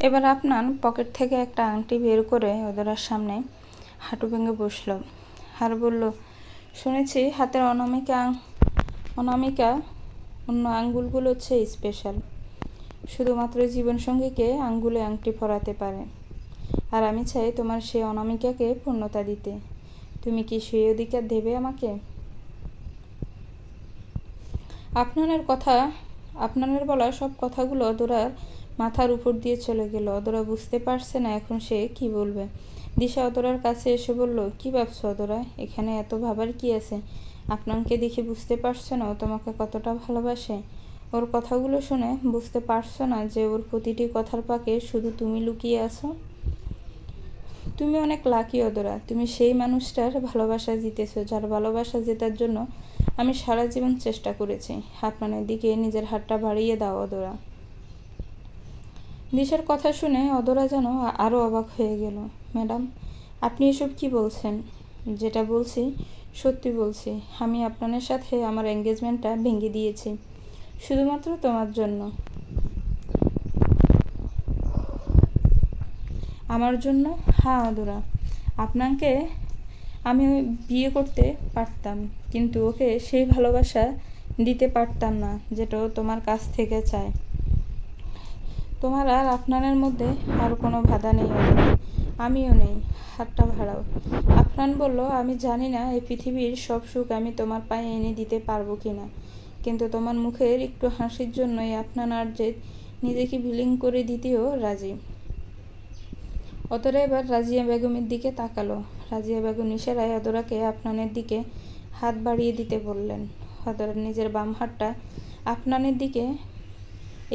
এবার আপনার পকেট থেকে একটা আংটি বের করে অদরার সামনে হাঁটু ভেঙে বসল আর বলল, শুনেছি হাতের অনামিকা অন্য আঙ্গুলগুলো হচ্ছে স্পেশাল, শুধুমাত্র জীবনসঙ্গীকে আঙ্গুলে আংটি পরাতে পারে। আর আমি চাই তোমার সেই অনামিকাকে পূর্ণতা দিতে। তুমি কি সেই অধিকার দেবে আমাকে? আপনার বলা সব কথাগুলো অদরার মাথার উপর দিয়ে চলে গেল। অদরা বুঝতে পারছে না এখন সে কি বলবে। দিশা অদরার কাছে এসে বলল, কি ভাবছো অদরা? এখানে এত ভাবার কি আছে? আপনাকে দেখে বুঝতে পারছো না ও তোমাকে কতটা ভালোবাসে? ওর কথাগুলো শুনে বুঝতে পারছো না যে ওর প্রতিটি কথার পাকে শুধু তুমি লুকিয়ে আছো? তুমি অনেক লাকি অদরা, তুমি সেই মানুষটার ভালোবাসা জিতেছো যার ভালোবাসা জেতার জন্য আমি সারা জীবন চেষ্টা করেছি। আপনার দিকে নিজের হাতটা বাড়িয়ে দাও অদরা। দিশার কথা শুনে অদরা যেন আরও অবাক হয়ে গেল। ম্যাডাম, আপনি এসব কি বলছেন? যেটা বলছি সত্যি বলছি। আমি আপনার সাথে আমার এঙ্গেজমেন্টটা ভেঙে দিয়েছি শুধুমাত্র তোমার জন্য। আমার জন্য? হ্যাঁ অদরা, আপনাকে আমি বিয়ে করতে পারতাম, কিন্তু ওকে সেই ভালোবাসা দিতে পারতাম না যেটা ও তোমার কাছ থেকে চায়। তোমার আর আপনানের মধ্যে আর কোনো বাধা নেই অদরা, আমিও নেই। হাতটা ভাড়াও। আফনান বলল, আমি জানি না এই পৃথিবীর সব সুখ আমি তোমার পায়ে এনে দিতে পারবো কিনা, কিন্তু তোমার মুখের একটু হাসির জন্যই আফনান আর যে নিজেকে বিলীন করে দিতেও রাজি। অদরা এবার রাজিয়া বেগমের দিকে তাকালো। রাজিয়া বেগম ইশারায় অদরাকে আফনানের দিকে হাত বাড়িয়ে দিতে বললেন। অদরা নিজের বাম হাতটা আফনানের দিকে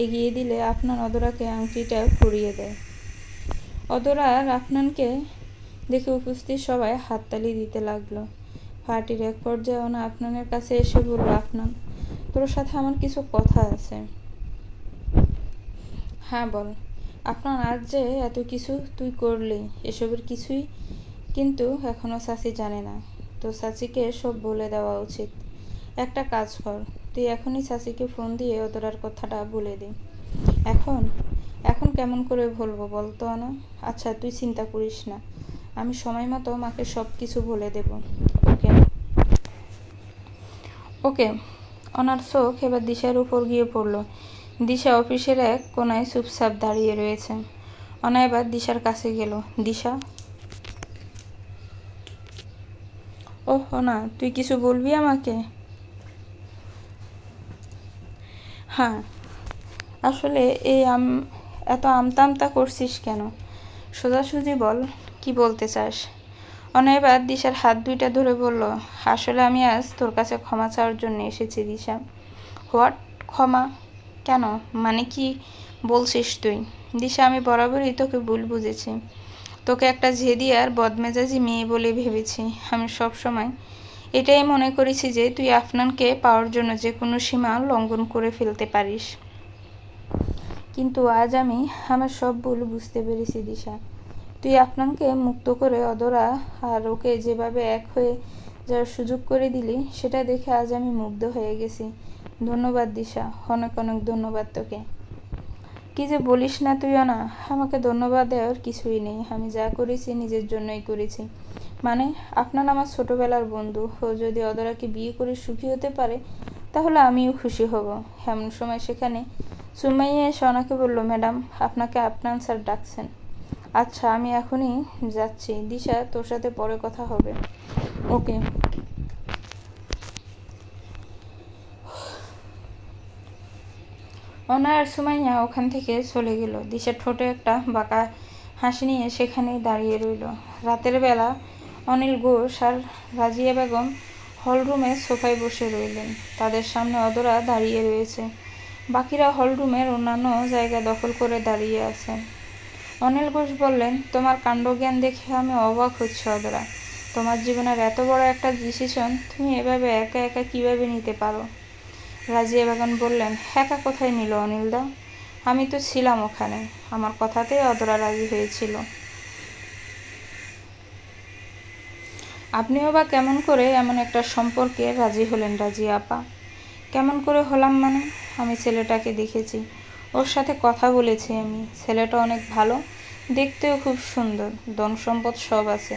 এগিয়ে দিলে আফনান অদরাকে আংটিটা পরিয়ে দেয়। অদরা আর আফনানকে দেখে উপস্থিত সবাই হাততালি দিতে লাগলো। পার্টির এক পর্যায়ে ওনা আফনানের কাছে এসে বলল, আফনান, তোর সাথে আমার কিছু কথা আছে। হ্যাঁ বল। আফনান, আজ যে এত কিছু তুই করলি, এসবের কিছুই কিন্তু এখনো চাচি জানে না। তো চাচিকে সব বলে দেওয়া উচিত। একটা কাজ কর, তুই এখনই চাচিকে ফোন দিয়ে অদরার কথাটা বলে দে। এখন কেমন করে বলবো বলতো না? আচ্ছা তুই চিন্তা করিস না, আমি সময় মতো মাকে সব কিছু বলে দেব। ওকে ওকে। ওনার চোখ এবার দিশার উপর গিয়ে পড়ল। দিশা অফিসের এক কোনায় চুপচাপ দাঁড়িয়ে রয়েছে। অনা এবার দিশার কাছে গেল। দিশা। ওহ না, তুই কিছু বলবি আমাকে? হ্যাঁ, আসলে এত আমতা আমতা করছিস কেন? সোজাসুজি বল, কি বলতে চাস? অনা এবার দিশার হাত দুইটা ধরে বলল, আসলে আমি আজ তোর কাছে ক্ষমা চাওয়ার জন্য এসেছি দিশা। হোয়াট? ক্ষমা? কেন? মানে কি বলছিস তুই? দিশা, আমি বরাবরই তোকে ভুল বুঝেছি। তোকে একটা জেদি আর বদমেজাজি মেয়ে বলে ভেবেছি। আমি সব সময় এটাই মনে করেছি যে তুই আফনানকে পাওয়ার জন্য যে কোনো সীমা লঙ্ঘন করে ফেলতে পারিস। কিন্তু আজ আমি আমার সব ভুল বুঝতে পেরেছি দিশা। তুই আফনানকে মুক্ত করে অদরা আর ওকে যেভাবে এক হয়ে যাওয়ার সুযোগ করে দিলি, সেটা দেখে আজ আমি মুগ্ধ হয়ে গেছি। ধন্যবাদ দিশা, অনেক অনেক ধন্যবাদ তোকে। কি যে বলিস না তুই না, আমাকে ধন্যবাদ দেওয়ার কিছুই নেই। আমি যা করেছি নিজের জন্যই করেছি। মানে আপনার আমার ছোটবেলার বন্ধু, ও যদি অদরাকে বিয়ে করে সুখী হতে পারে তাহলে আমিও খুশি হব। এমন সময় সেখানে সুমাইয়া এসে ওনাকে বলল, ম্যাডাম, আপনাকে আফনান স্যার ডাকছেন। আচ্ছা, আমি এখনই যাচ্ছি। দিশা, তোর সাথে পরে কথা হবে। ওকে। অনা আর সুমাইয়া ওখান থেকে চলে গেল। দিশার ঠোঁটে একটা বাঁকা হাসি নিয়ে সেখানেই দাঁড়িয়ে রইল। রাতের বেলা অনিল ঘোষ আর রাজিয়া বেগম হলরুমে সোফায় বসে রইলেন। তাদের সামনে অদরা দাঁড়িয়ে রয়েছে। বাকিরা হলরুমের অন্যান্য জায়গা দখল করে দাঁড়িয়ে আছে। অনিল ঘোষ বললেন, তোমার কাণ্ডজ্ঞান দেখে আমি অবাক হচ্ছি অদরা। তোমার জীবনের এত বড় একটা ডিসিশন তুমি এভাবে একা একা কিভাবে নিতে পারো? রাজিয়া বেগম বললেন, একা কোথায় নিল অনিলদা? আমি তো ছিলাম ওখানে। আমার কথাতেই অদরা রাজি হয়েছিল। আপনিও বা কেমন করে এমন একটা সম্পর্কে রাজি হলেন রাজিয়া আপা? কেমন করে হলাম মানে? আমি ছেলেটাকে দেখেছি, ও ওর সাথে কথা বলেছি আমি। ছেলেটা অনেক ভালো, দেখতেও খুব সুন্দর, ধন সম্পদ সব আছে,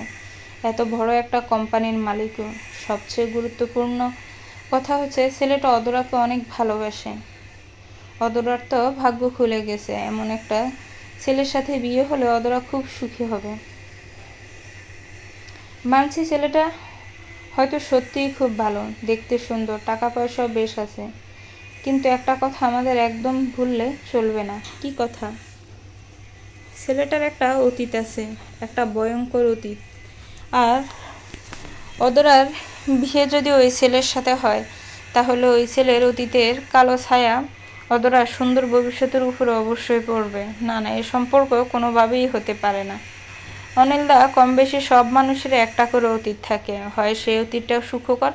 এত বড় একটা কোম্পানির মালিকও। সবচেয়ে গুরুত্বপূর্ণ কথা হচ্ছে ছেলেটা অদরাকে অনেক ভালোবাসে। অদরার তো ভাগ্য খুলে গেছে, এমন একটা ছেলের সাথে বিয়ে হলে অদরা খুব সুখী হবে। মানছি ছেলেটা হয়তো সত্যিই খুব ভালো, দেখতে সুন্দর, টাকা পয়সাও বেশ আছে, কিন্তু একটা কথা আমাদের একদম ভুললে চলবে না। কি কথা? ছেলেটার একটা অতীত আছে, একটা ভয়ঙ্কর অতীত। আর অদরার বিয়ে যদি ওই ছেলের সাথে হয়, তাহলে ওই ছেলের অতীতের কালো ছায়া অদরার সুন্দর ভবিষ্যতের উপরে অবশ্যই পড়বে। না না, এ সম্পর্ক কোনোভাবেই হতে পারে না। অনিলদা, কম বেশি সব মানুষের একটা করে অতীত থাকে, হয় সেই অতীতটা সুখকর,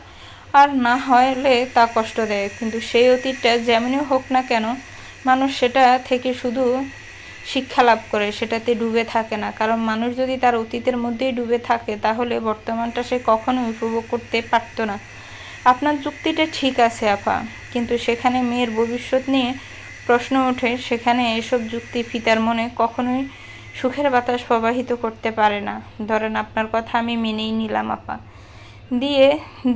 আর না হলে তা কষ্টদায়ক। কিন্তু সেই অতীতটা যেমনই হোক না কেন, মানুষ সেটা থেকে শুধু শিক্ষা লাভ করে, সেটাতে ডুবে থাকে না। কারণ মানুষ যদি তার অতীতের মধ্যেই ডুবে থাকে, তাহলে বর্তমানটা সে কখনোই উপভোগ করতে পারত না। আপনার যুক্তিটা ঠিক আছে আপা, কিন্তু সেখানে মেয়ের ভবিষ্যৎ নিয়ে প্রশ্ন ওঠে, সেখানে এসব যুক্তি পিতার মনে কখনোই সুখের বাতাস প্রবাহিত করতে পারে না। ধরেন আপনার কথা আমি মেনেই নিলাম আপা, দিয়ে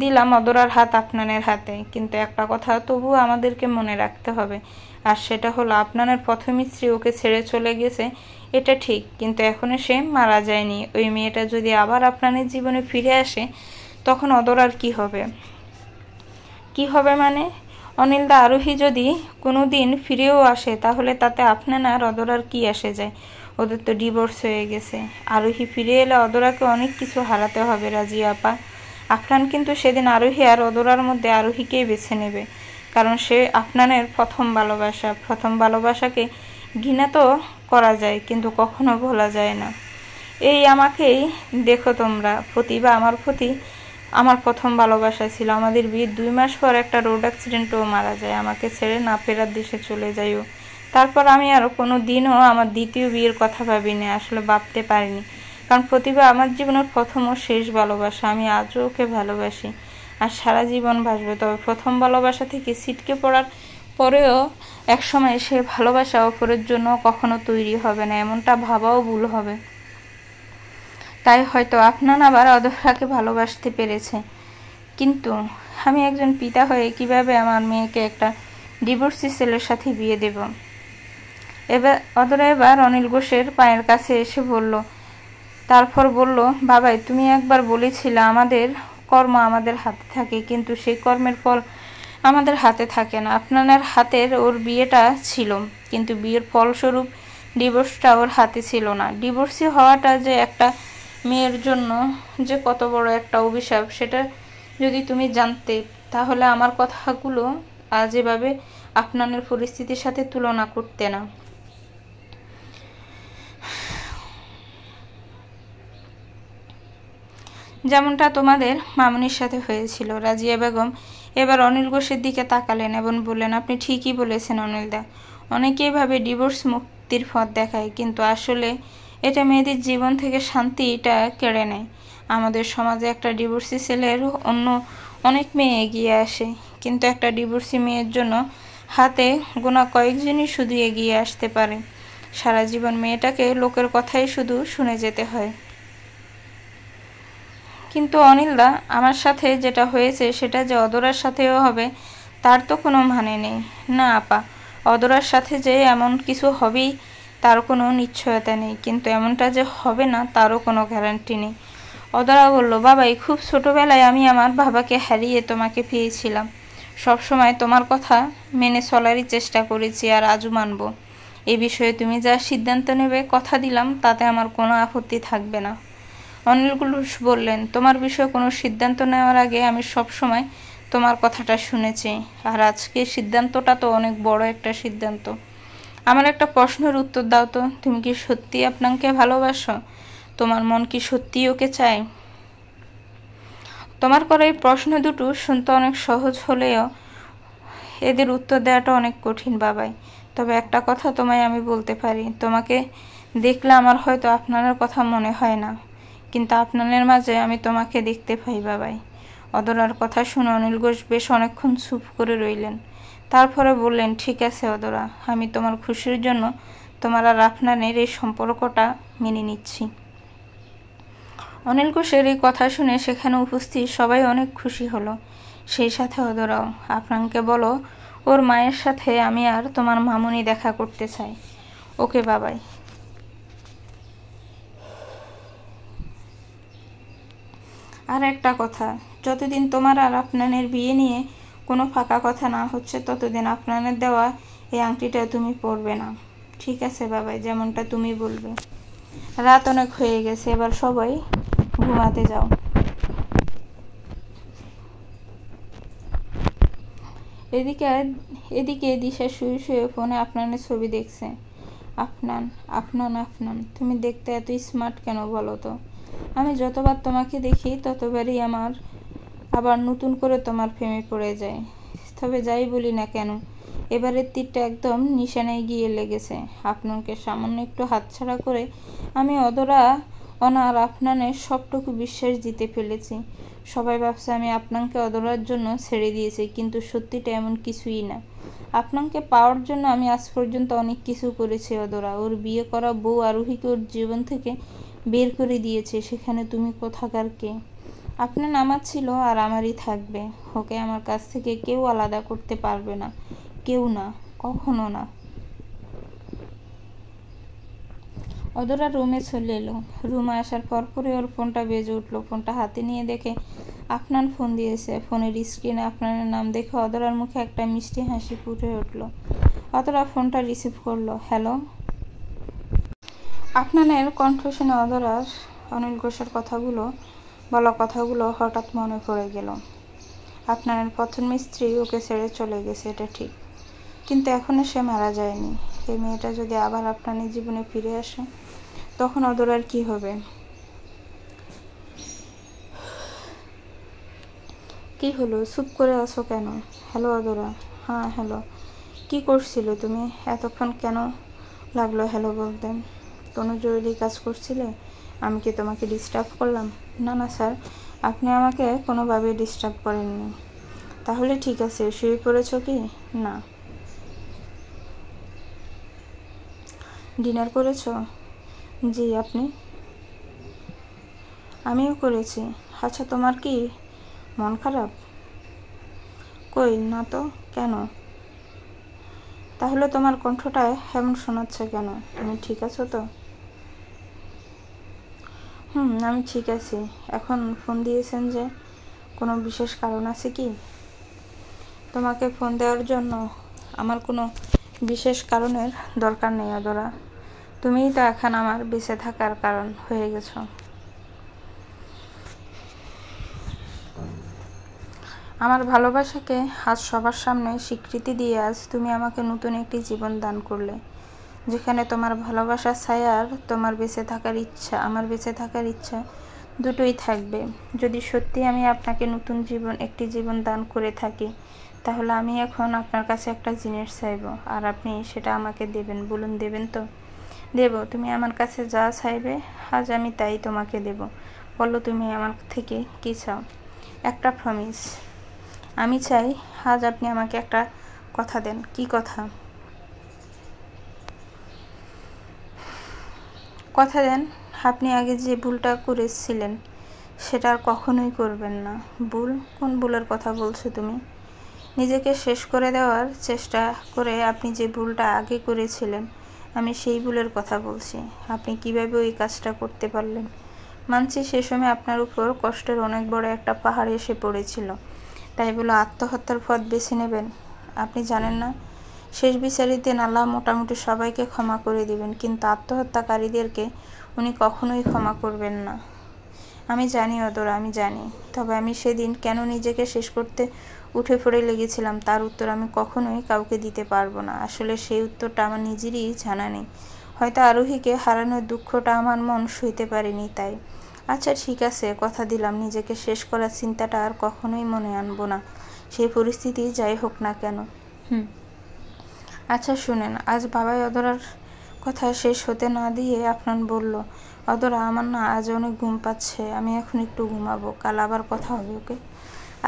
দিলাম অদরার হাত আপনানের হাতে, কিন্তু একটা কথা তবুও আমাদেরকে মনে রাখতে হবে, আর সেটা হলো আপনানের প্রথম স্ত্রী ওকে ছেড়ে চলে গেছে, এটা ঠিক, কিন্তু এখনো সে মারা যায়নি। ওই মেয়েটা যদি আবার আপনানের জীবনে ফিরে আসে, তখন অদরার কি হবে? কি হবে মানে? অনিলদা, আরোহী যদি কোনো দিন ফিরেও আসে, তাহলে তাতে আপনার আর অদরার কি আসে যায়? ওদের তো ডিভোর্স হয়ে গেছে। আরোহী ফিরে এলে অদরাকে অনেক কিছু হারাতে হবে রাজিয়া আপা। আফরান কিন্তু সেদিন আরোহী আর অদরার মধ্যে আরোহীকেই বেছে নেবে, কারণ সে আপনানের প্রথম ভালোবাসা। প্রথম ভালোবাসাকে ঘৃণা তো করা যায়, কিন্তু কখনো ভোলা যায় না। এই আমাকেই দেখো তোমরা, প্রতিভা আমার প্রতি আমার প্রথম ভালোবাসা ছিল। আমাদের বিয়ের 2 মাস পর একটা রোড অ্যাক্সিডেন্টও মারা যায়, আমাকে ছেড়ে না ফেরার দেশে চলে যাইও। তারপর আমি আরও কোনো দিনও আমার দ্বিতীয় বিয়ের কথা ভাবিনি, আসলে ভাবতে পারিনি, কারণ প্রতিভা আমার জীবনের প্রথম ও শেষ ভালোবাসা। আমি আজও ওকে ভালোবাসি আর সারা জীবন বাসবো। তবে প্রথম ভালোবাসা থেকে ছিটকে পড়ার পরেও একসময় সে ভালোবাসা অপরের জন্য কখনো তৈরি হবে না, এমনটা ভাবাও ভুল হবে। তাই হয়তো আপনার আবার অদরাকে ভালোবাসতে পেরেছে, কিন্তু আমি একজন পিতা হয়ে কিভাবে আমার মেয়েকে একটা ডিভোর্সি ছেলের সাথে বিয়ে দেব? অদরা এবার অনিল ঘোষের পায়ের কাছে এসে বলল, তারপর বলল, বাবাই, তুমি একবার বলেছিলে আমাদের কর্ম আমাদের হাতে থাকে, কিন্তু সেই কর্মের ফল আমাদের হাতে থাকে না। আপনার হাতের ওর বিয়েটা ছিল, কিন্তু বিয়ের ফলস্বরূপ ডিভোর্সটা ওর হাতে ছিল না। ডিভোর্সি হওয়াটা যে একটা মেয়ের জন্য যে কত বড় একটা অভিশাপ, সেটা যদি তুমি জানতে, তাহলে আমার কথাগুলো আজ এভাবে আপনার পরিস্থিতির সাথে তুলনা করতে না। যেমনটা তোমাদের মামুনির সাথে হয়েছিল। রাজিয়া বেগম এবার অনিল ঘোষের দিকে তাকালেন এবং বললেন, আপনি ঠিকই বলেছেন অনিলদা, অনেকেই ভাবে ডিভোর্স মুক্তির পথ দেখায়, কিন্তু আসলে এটা মেয়েদের জীবন থেকে শান্তিটা কেড়ে নেয়। আমাদের সমাজে একটা ডিভোর্সি ছেলের অন্য অনেক মেয়ে এগিয়ে আসে, কিন্তু একটা ডিভোর্সি মেয়ের জন্য হাতে গোনা কয়েকজনই শুধু এগিয়ে আসতে পারে। সারা জীবন মেয়েটাকে লোকের কথাই শুধু শুনে যেতে হয়। কিন্তু অনিলদা, আমার সাথে যেটা হয়েছে সেটা যে অদরার সাথেও হবে তার তো কোনো মানে নেই। না আপা, অদরার সাথে যে এমন কিছু হবেই তার কোনো নিশ্চয়তা নেই, কিন্তু এমনটা যে হবে না তারও কোনো গ্যারান্টি নেই। অদরা বলল, বাবাই, খুব ছোটবেলায় আমি আমার বাবাকে হারিয়ে তোমাকে পেয়েছিলাম। সবসময় তোমার কথা মেনে চলারই চেষ্টা করেছি, আর আজও মানব। এই বিষয়ে তুমি যা সিদ্ধান্ত নেবে কথা দিলাম, তাতে আমার কোনো আপত্তি থাকবে না। অনিল ঘোষ বললেন, তোমার বিষয়ে কোনো সিদ্ধান্ত নেওয়ার আগে আমি সবসময় তোমার কথাটা শুনেছি, আর আজকে সিদ্ধান্তটা তো অনেক বড় একটা সিদ্ধান্ত। আমার একটা প্রশ্নের উত্তর দাও তো, তুমি কি সত্যি আপনাকে ভালোবাসো? তোমার মন কি সত্যিই ওকে চায়? তোমার করা এই প্রশ্ন দুটো শুনতে অনেক সহজ হলেও এদের উত্তর দেওয়াটা অনেক কঠিন বাবাই। তবে একটা কথা তোমায় আমি বলতে পারি, তোমাকে দেখলে আমার হয়তো আপনার কথা মনে হয় না, কিন্তু আপনাদের মাঝে আমি তোমাকে দেখতে পাই বাবাই। অদরার কথা শুনে অনিল ঘোষ বেশ অনেকক্ষণ চুপ করে রইলেন। তারপরে বললেন, ঠিক আছে অদরা, আমি তোমার খুশির জন্য তোমার আর আফনানের এই সম্পর্কটা মেনে নিচ্ছি। অনিল ঘোষের এই কথা শুনে সেখানে উপস্থিত সবাই অনেক খুশি হলো, সেই সাথে অদরাও। আফনানকে বলো ওর মায়ের সাথে আমি আর তোমার মামুনি দেখা করতে চাই। ওকে, বাবাই। আর একটা কথা, যতদিন তোমার আর আফনানের বিয়ে নিয়ে কোনো ফাঁকা কথা না হচ্ছে ততদিন আফনানের দেওয়া এই আংটিটা তুমি পরবে না। ঠিক আছে বাবাই, যেমনটা তুমি বলবে। রাত অনেক হয়ে গেছে, এবার সবাই ঘুমাতে যাও। এদিকে দিশা শুয়ে শুয়ে ফোনে আফনানের ছবি দেখছে। আফনান, আফনান, আফনান, তুমি দেখতে এত স্মার্ট কেন বলো তো? আমি যতবার তোমাকে দেখি ততবারই আমার আবার নতুন করে তোমার প্রেমে পড়ে যায়। তবে যাই বলি না কেন, এবারের তীরটা একদম নিশানায় গিয়ে লেগেছে। আপনাকে সামান্য একটু হাতছাড়া করে আমি অদরা, অনার, আফনানের সবটুকু বিশ্বাস দিতে ফেলেছি। সবাই ভাবছে আমি আপনাকে অদরার জন্য ছেড়ে দিয়েছি, কিন্তু সত্যিটা এমন কিছুই না। আপনাকে পাওয়ার জন্য আমি আজ পর্যন্ত অনেক কিছু করেছি অদরা। ওর বিয়ে করা বউ আরোহীকে ওর জীবন থেকে বের করে দিয়েছে, সেখানে তুমি কোথাকার কে? আপনার আমার ছিল আর আমারই থাকবে। ওকে আমার কাছ থেকে কেউ আলাদা করতে পারবে না, কেউ না, কখনো না। অদরা রুমে চলে এলো। রুমে আসার পরপরই ওর ফোনটা বেজে উঠলো। ফোনটা হাতে নিয়ে দেখে আফনান ফোন দিয়েছে। ফোনের স্ক্রিনে আফনানের নাম দেখে অদরার মুখে একটা মিষ্টি হাসি ফুটে উঠলো। অদরা ফোনটা রিসিভ করলো। হ্যালো। আফনানের কণ্ঠ শুনে অদরার অনিল ঘোষের বলা কথাগুলো হঠাৎ মনে পড়ে গেল। আফনানের প্রথম স্ত্রী ওকে ছেড়ে চলে গেছে, এটা ঠিক, কিন্তু এখনো সে মারা যায়নি। এই মেয়েটা যদি আবার আপনার জীবনে ফিরে আসে, তখন অদরার কি হবে? কি হলো, চুপ করে আছো কেন? হ্যালো অদরা। হ্যাঁ হ্যালো। কি করছিলে তুমি? এতক্ষণ কেন লাগলো হ্যালো বলতে? কোনো জরুরি কাজ করছিলে? আমি কি তোমাকে ডিস্টার্ব করলাম? না না স্যার, আপনি আমাকে কোনোভাবেই ডিস্টার্ব করেননি। তাহলে ঠিক আছে, শুয়ে পড়েছো কি? না। ডিনার করেছো? জি, আপনি? আমিও করেছি। আচ্ছা, তোমার কি মন খারাপ? কই না তো, কেন? তাহলে তোমার কণ্ঠটা এমন শোনাচ্ছে কেন? তুমি ঠিক আছো তো? আমি ঠিক আছি। এখন ফোন দিয়েছেন যে, কোনো বিশেষ কারণ আছে কি? তোমাকে ফোন দেওয়ার জন্য আমার কোনো বিশেষ কারণের দরকার নেই অদরা। তুমিই তো এখন আমার বেঁচে থাকার কারণ হয়ে গেছো। আমার ভালোবাসাকে আজ সবার সামনে স্বীকৃতি দিয়ে আজ তুমি আমাকে নতুন একটি জীবন দান করলে, যেখানে তোমার ভালোবাসার ছায়া আর তোমার বেঁচে থাকার ইচ্ছা, আমার বেঁচে থাকার ইচ্ছা দুটোই থাকবে। যদি সত্যি আমি আপনাকে নতুন একটি জীবন দান করে থাকি, তাহলে আমি এখন আপনার কাছে একটা জিনিস চাইব, আর আপনি সেটা আমাকে দেবেন। বলুন, দেবেন তো? দেব। তুমি আমার কাছে যা চাইবে আজ আমি তাই তোমাকে দেব। বলো, তুমি আমার থেকে কী চাও? একটা প্রমিস। আমি চাই আজ আপনি আমাকে একটা কথা দেন। কি কথা? কথা দেন আপনি আগে যে ভুলটা করেছিলেন সেটা আর কখনোই করবেন না। ভুল? কোন ভুলের কথা বলছো তুমি? নিজেকে শেষ করে দেওয়ার চেষ্টা করে আপনি যে ভুলটা আগে করেছিলেন, আমি সেই ভুলের কথা বলছি। আপনি কিভাবে ওই কাজটা করতে পারলেন? মানছি সে সময় আপনার উপর কষ্টের অনেক বড় একটা পাহাড় এসে পড়েছিল, তাই বলে আত্মহত্যার পথ বেছে নেবেন? আপনি জানেন না, শেষ বিচারের দিন আল্লাহ মোটামুটি সবাইকে ক্ষমা করে দিবেন, কিন্তু আত্মহত্যাকারীদেরকে উনি কখনোই ক্ষমা করবেন না। আমি জানি অদরা, আমি জানি। তবে আমি সেদিন কেন নিজেকে শেষ করতে উঠে পড়ে লেগেছিলাম তার উত্তর আমি কখনোই কাউকে দিতে পারবো না। আসলে সেই উত্তরটা আমার নিজেরই জানা নেই। হয়তো আরোহীকে হারানোর দুঃখটা আমার মন সইতে পারেনি, তাই। আচ্ছা ঠিক আছে, কথা দিলাম নিজেকে শেষ করার চিন্তাটা আর কখনোই মনে আনবো না, সেই পরিস্থিতি যাই হোক না কেন। আচ্ছা শুনেন, আজ বাবাই অদরার কথা শেষ হতে না দিয়ে আপনার বলল, অদরা আমার না আজ অনেক ঘুম পাচ্ছে, আমি এখন একটু ঘুমাবো, কাল আবার কথা হবে, ওকে?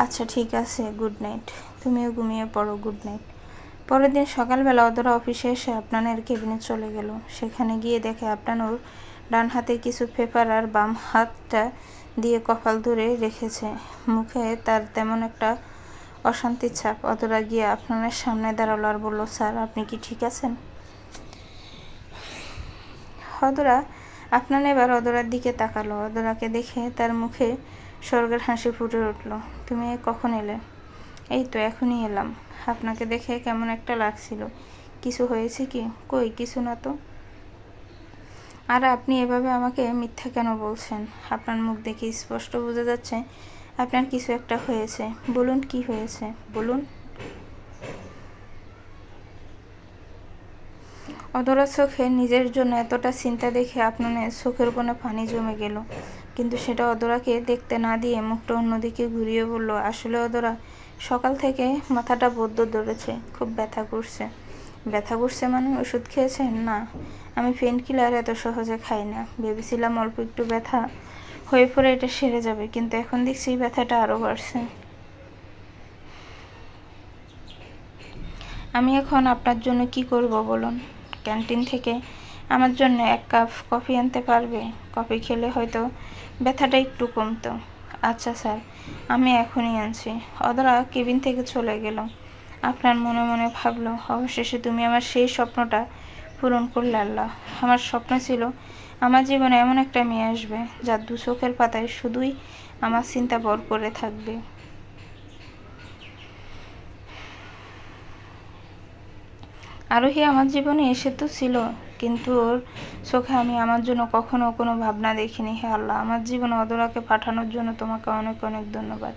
আচ্ছা ঠিক আছে, গুড নাইট। তুমিও ঘুমিয়ে পড়ো, গুড নাইট। পরের দিন সকালবেলা অধরা অফিসে এসে আপনানের কেবিনে চলে গেল। সেখানে গিয়ে দেখে আপনার ডান হাতে কিছু পেপার আর বাম হাতটা দিয়ে কপাল ধরে রেখেছে। মুখে তার তেমন একটা অশান্তির ছাপ। অধরা গিয়ে আপনার সামনে দাঁড়ালো আর বলল, স্যার আপনি কি ঠিক আছেন? অধরা আপনার এবার অধরার দিকে তাকালো। অধরাকে দেখে তার মুখে স্বর্গের হাসি ফুটে উঠল। তুমি কখন এলে? এই তো এখনই এলাম। আপনাকে দেখে কেমন একটা লাগছিল। কিছু হয়েছে কি? কই কিছু না তো। আর আপনি এভাবে আমাকে মিথ্যা কেন বলছেন? আপনার মুখ দেখে স্পষ্ট বোঝা যাচ্ছে আপনার কিছু একটা হয়েছে। বলুন কি হয়েছে, বলুন। অধরা চোখে নিজের জন্য এতটা চিন্তা দেখে আপনার চোখের কোণে পানি জমে গেল। কিন্তু সেটা অধরাকে দেখতে না দিয়ে মুখটা অন্যদিকে ঘুরিয়ে বলল, আসলে অধরা, সকাল থেকে মাথাটা বড্ড ধরেছে, খুব ব্যথা করছে। ব্যথা করছে মানে ওষুধ খেয়েছেন? না, আমি পেন কিলার এত সহজে খাই না। ভেবেছিলাম অল্প একটু ব্যথা হয়ে পড়ে এটা সেরে যাবে, কিন্তু এখন দেখছি ব্যথাটা আরও বাড়ছে। আমি এখন আপনার জন্য কি করব বলুন? ক্যান্টিন থেকে আমার জন্য 1 কাপ কফি আনতে পারবে? কফি খেলে হয়তো ব্যথাটা একটু কমতো। আচ্ছা স্যার, আমি এখনই আনছি। অধরা কেবিন থেকে চলে গেল। আপনার মনে মনে ভাবল, অবশেষে তুমি আমার সেই স্বপ্নটা পূরণ করলে আল্লাহ। আমার স্বপ্ন ছিল আমার জীবনে এমন একটা মেয়ে আসবে যার 2 চোখের পাতায় শুধুই আমার চিন্তা ভর করে থাকবে। আরোহী আমার জীবনে এসে তো ছিল, কিন্তু ওর চোখে আমি আমার জন্য কখনো কোনো ভাবনা দেখিনি। হে আল্লাহ, আমার জীবনে অধরাকে পাঠানোর জন্য তোমাকে অনেক অনেক ধন্যবাদ।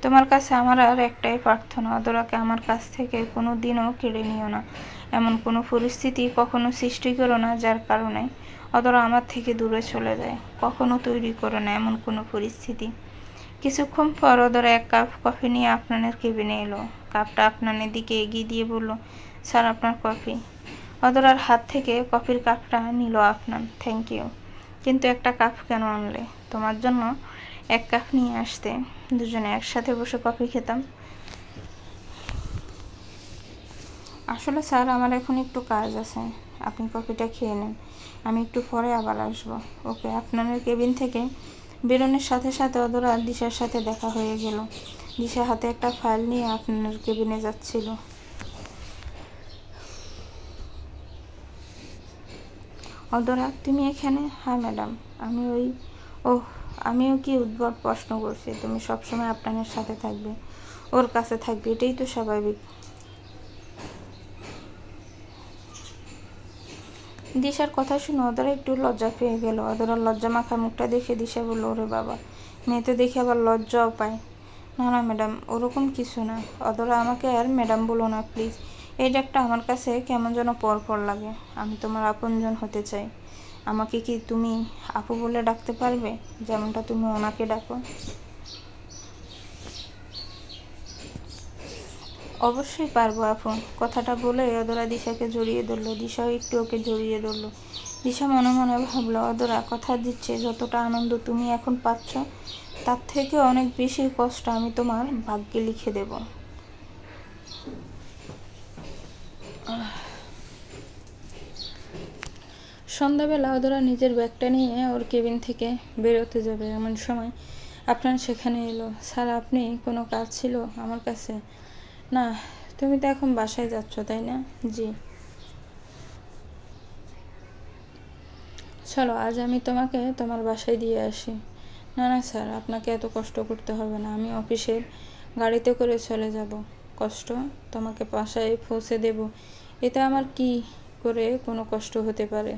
তোমার কাছে আমার আর একটাই প্রার্থনা, অধরাকে আমার কাছ থেকে কোনো দিনও কেড়ে নিও না। এমন কোনো পরিস্থিতি কখনো সৃষ্টি করো না যার কারণে অধরা আমার থেকে দূরে চলে যায়। কখনো তৈরি করো না এমন কোনো পরিস্থিতি। কিছুক্ষণ পর অধরা 1 কাপ কফি নিয়ে আপনার কেবিনে এলো। কাপটা আপনার দিকে এগিয়ে দিয়ে বলল, স্যার আপনার কফি। অধরার হাত থেকে কফির কাপটা নিল আপনার। থ্যাংক ইউ, কিন্তু একটা কাপ কেন আনলে? তোমার জন্য 1 কাপ নিয়ে আসতে, দুজনে একসাথে বসে কফি খেতাম। আসলে স্যার আমার এখন একটু কাজ আছে, আপনি কফিটা খেয়ে নেন, আমি একটু পরে আবার আসবো। ওকে। আপনার কেবিন থেকে বেরোনোর সাথে সাথে অধরা দিশার সাথে দেখা হয়ে গেল। দিশা হাতে একটা ফাইল নিয়ে আপনার কেবিনে যাচ্ছিল। অধরা, তুমি এখানে? হ্যাঁ ম্যাডাম, আমিও কি উদ্ভট প্রশ্ন করছি? তুমি সবসময় আপনার সাথে থাকবে, ওর কাছে থাকবে, এটাই তো স্বাভাবিক। দিশার কথা শুনে অধরা একটু লজ্জা পেয়ে গেল। অধরার লজ্জা মাখা মুখটা দেখে দিশা বলল, ওরে বাবা, মেয়ে তো দেখে আবার লজ্জাও পায়। না না ম্যাডাম, ওরকম কিছু না। অধরা, আমাকে আর ম্যাডাম বলো না প্লিজ। এই ডাকটা আমার কাছে কেমন যেন পর লাগে। আমি তোমার আপনজন হতে চাই। আমাকে কি তুমি আপু বলে ডাকতে পারবে, যেমনটা তুমি ওনাকে ডাকো? অবশ্যই পারবো আপু। কথাটা বলে অধরা দিশাকে জড়িয়ে ধরল। দিশাও একটু ওকে জড়িয়ে ধরল। দিশা মনে মনে ভাবল, অধরা কথা দিচ্ছে যতটা আনন্দ তুমি এখন পাচ্ছ তার থেকে অনেক বেশি কষ্ট আমি তোমার ভাগ্যে লিখে দেব। সন্ধ্যাবেলা অধরা নিজের ব্যাগটা নিয়ে ওর কেবিন থেকে বেরোতে যাবে, এমন সময় আপনার সেখানে এলো। স্যার, আপনি কোনো কাজ ছিল আমার কাছে? না, তুমি তো এখন বাসায় যাচ্ছ তাই না? জি। চলো আজ আমি তোমাকে তোমার বাসায় দিয়ে আসি। না না স্যার, আপনাকে এত কষ্ট করতে হবে না, আমি অফিসের গাড়িতে করে চলে যাব। কষ্ট? তোমাকে বাসায় পৌঁছে দেব, এতে আমার কি করে কোনো কষ্ট হতে পারে?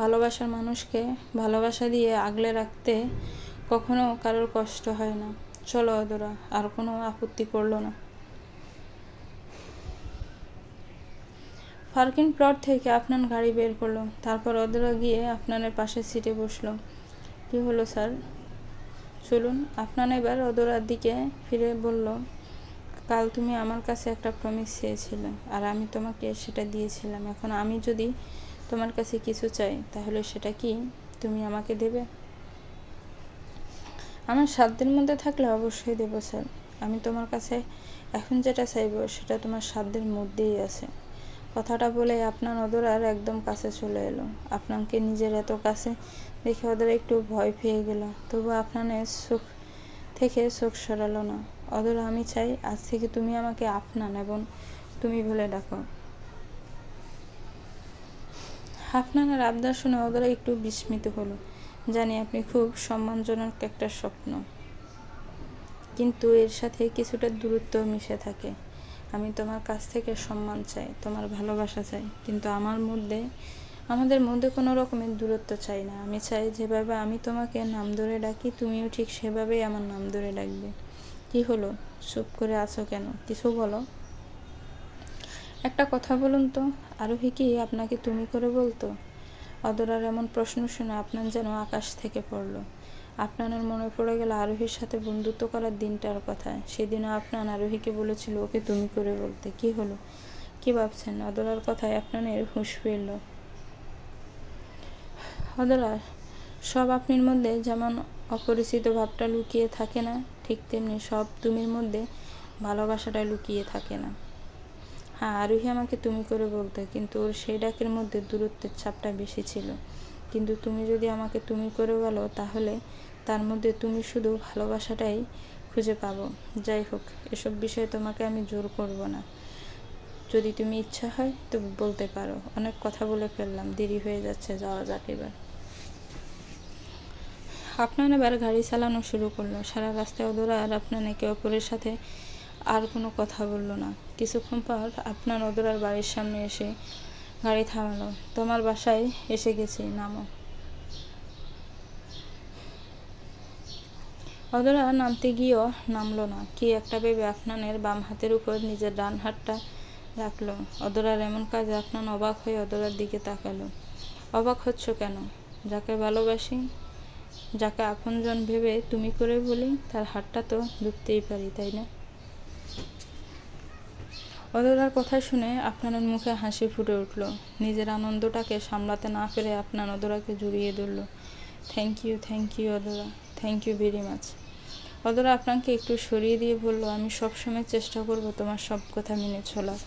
ভালোবাসার মানুষকে ভালোবাসা দিয়ে আগলে রাখতে কখনো কারোর কষ্ট হয় না। চলো অধরা। আর কোনো আপত্তি করলো না। পার্কিং প্লট থেকে আপনার গাড়ি বের করলো। তারপর অধরা গিয়ে আপনার পাশের সিটে বসলো। কি হলো স্যার? চলুন। আপনার এবার অধরার দিকে ফিরে বলল, কাল তুমি আমার কাছে একটা প্রমিস চেয়েছিলে আর আমি তোমাকে সেটা দিয়েছিলাম। এখন আমি যদি তোমার কাছে কিছু চাই তাহলে সেটা কি তুমি আমাকে দেবে? আমার সাধ্যের মধ্যে থাকলে অবশ্যই দেব স্যার। আমি তোমার কাছে এখন যেটা চাইবো সেটা তোমার সাধ্যের মধ্যেই আছে। কথাটা বলে আপনার অদরার একদম কাছে চলে এলো। আপনাকে নিজের এত কাছে দেখে অদরা একটু ভয় পেয়ে গেল, তবু আপনার চোখ থেকে চোখ সরালো না। অদরা, আমি চাই আজ থেকে তুমি আমাকে আপনান এবং তুমি বলে ডাকো। আপনার আবদার শুনে অদরা একটু বিস্মিত হলো। জানি আপনি খুব সম্মানজনক একটা স্বপ্ন, কিন্তু এর সাথে কিছুটা দূরত্ব মিশে থাকে। আমি তোমার কাছ থেকে সম্মান চাই, তোমার ভালোবাসা চাই, কিন্তু আমাদের মধ্যে কোনো রকমের দূরত্ব চাই না। আমি চাই যেভাবে আমি তোমাকে নাম ধরে ডাকি, তুমিও ঠিক সেভাবেই আমার নাম ধরে ডাকবে। কি হলো, চুপ করে আছো কেন? কিছু বলো। একটা কথা বলুন তো, আরোহী কি আপনাকে তুমি করে বলতো? অদরার এমন প্রশ্ন শুনে আপনার যেন আকাশ থেকে পড়লো। আপনার মনে পড়ে গেল আরোহীর সাথে বন্ধুত্ব করার দিনটার কথা। সেদিনও আপনার আরোহীকে বলেছিল ওকে তুমি করে বলতে। কি হলো, কি ভাবছেন? অদরার কথায় আপনার হুঁশ ফিরল। অদরা, সব আপনির মধ্যে যেমন অপরিচিত ভাবটা লুকিয়ে থাকে না, ঠিক তেমনি সব তুমির মধ্যে ভালোবাসাটা লুকিয়ে থাকে না। হ্যাঁ, আরোহী আমাকে তুমি করে বলতো, কিন্তু ওর সেই ডাকের মধ্যে দূরত্বের ছাপটা বেশি ছিল। কিন্তু তুমি যদি আমাকে তুমি করে বলো, তাহলে তার মধ্যে তুমি শুধু ভালোবাসাটাই খুঁজে পাবো। যাই হোক, এসব বিষয়ে তোমাকে আমি জোর করব না। যদি তুমি ইচ্ছা হয় তো বলতে পারো। অনেক কথা বলে ফেললাম, দেরি হয়ে যাচ্ছে, যাওয়া যাক এবার। আপনার এবার গাড়ি চালানো শুরু করলো। সারা রাস্তায় অদরা আর আপনার একে অপরের সাথে আর কোনো কথা বললো না। কিছুক্ষণ পর আপনার অদরার বাড়ির সামনে এসে গাড়ি থামালো। তোমার বাসায় এসে গেছি, নামো। অদরা নামতে গিয়েও নামলো না। কি একটা ভেবে আপনানের বাম হাতের উপর নিজের ডান হাতটা রাখলো। অদরার এমন কাজে আপনার অবাক হয়ে অদরার দিকে তাকালো। অবাক হচ্ছ কেন? যাকে ভালোবাসি, যাকে আপনজন ভেবে তুমি করে বলি, তার হাতটা তো ধরতেই পারি, তাই না? অদরার কথা শুনে আপনার মুখে হাসি ফুটে উঠল। নিজের আনন্দটাকে সামলাতে না পেরে আপনার অদরাকে জড়িয়ে ধরল। Thank you Adora, thank you very much. Adora আপনাকে একটু সরিয়ে দিয়ে বলল, আমি সবসময় চেষ্টা করব তোমার সব কথা মেনে চলার,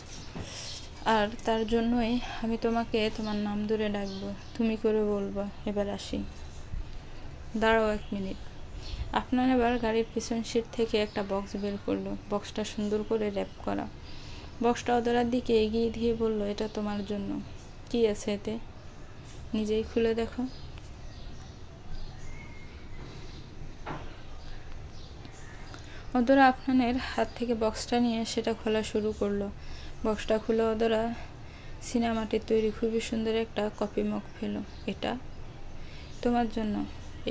আর তার জন্যই আমি তোমাকে তোমার নাম ধরে ডাকবো, তুমি করে বলবো। এবার আসি। দাঁড়াও 1 মিনিট। আপনার এবার গাড়ির পিছন সিট থেকে একটা বক্স বের করলো। বক্সটা সুন্দর করে র্যাপ করা। বক্সটা অদরার দিকে এগিয়ে দিয়ে বলল, এটা তোমার জন্য। কি আছে এতে? নিজেই খুলে দেখো। অদরা আপনার হাত থেকে বক্সটা নিয়ে সেটা খোলা শুরু করলো। বক্সটা খুলে অদরা সিনেমাটির তৈরি খুবই সুন্দর একটা কফি মগ পেল। এটা তোমার জন্য।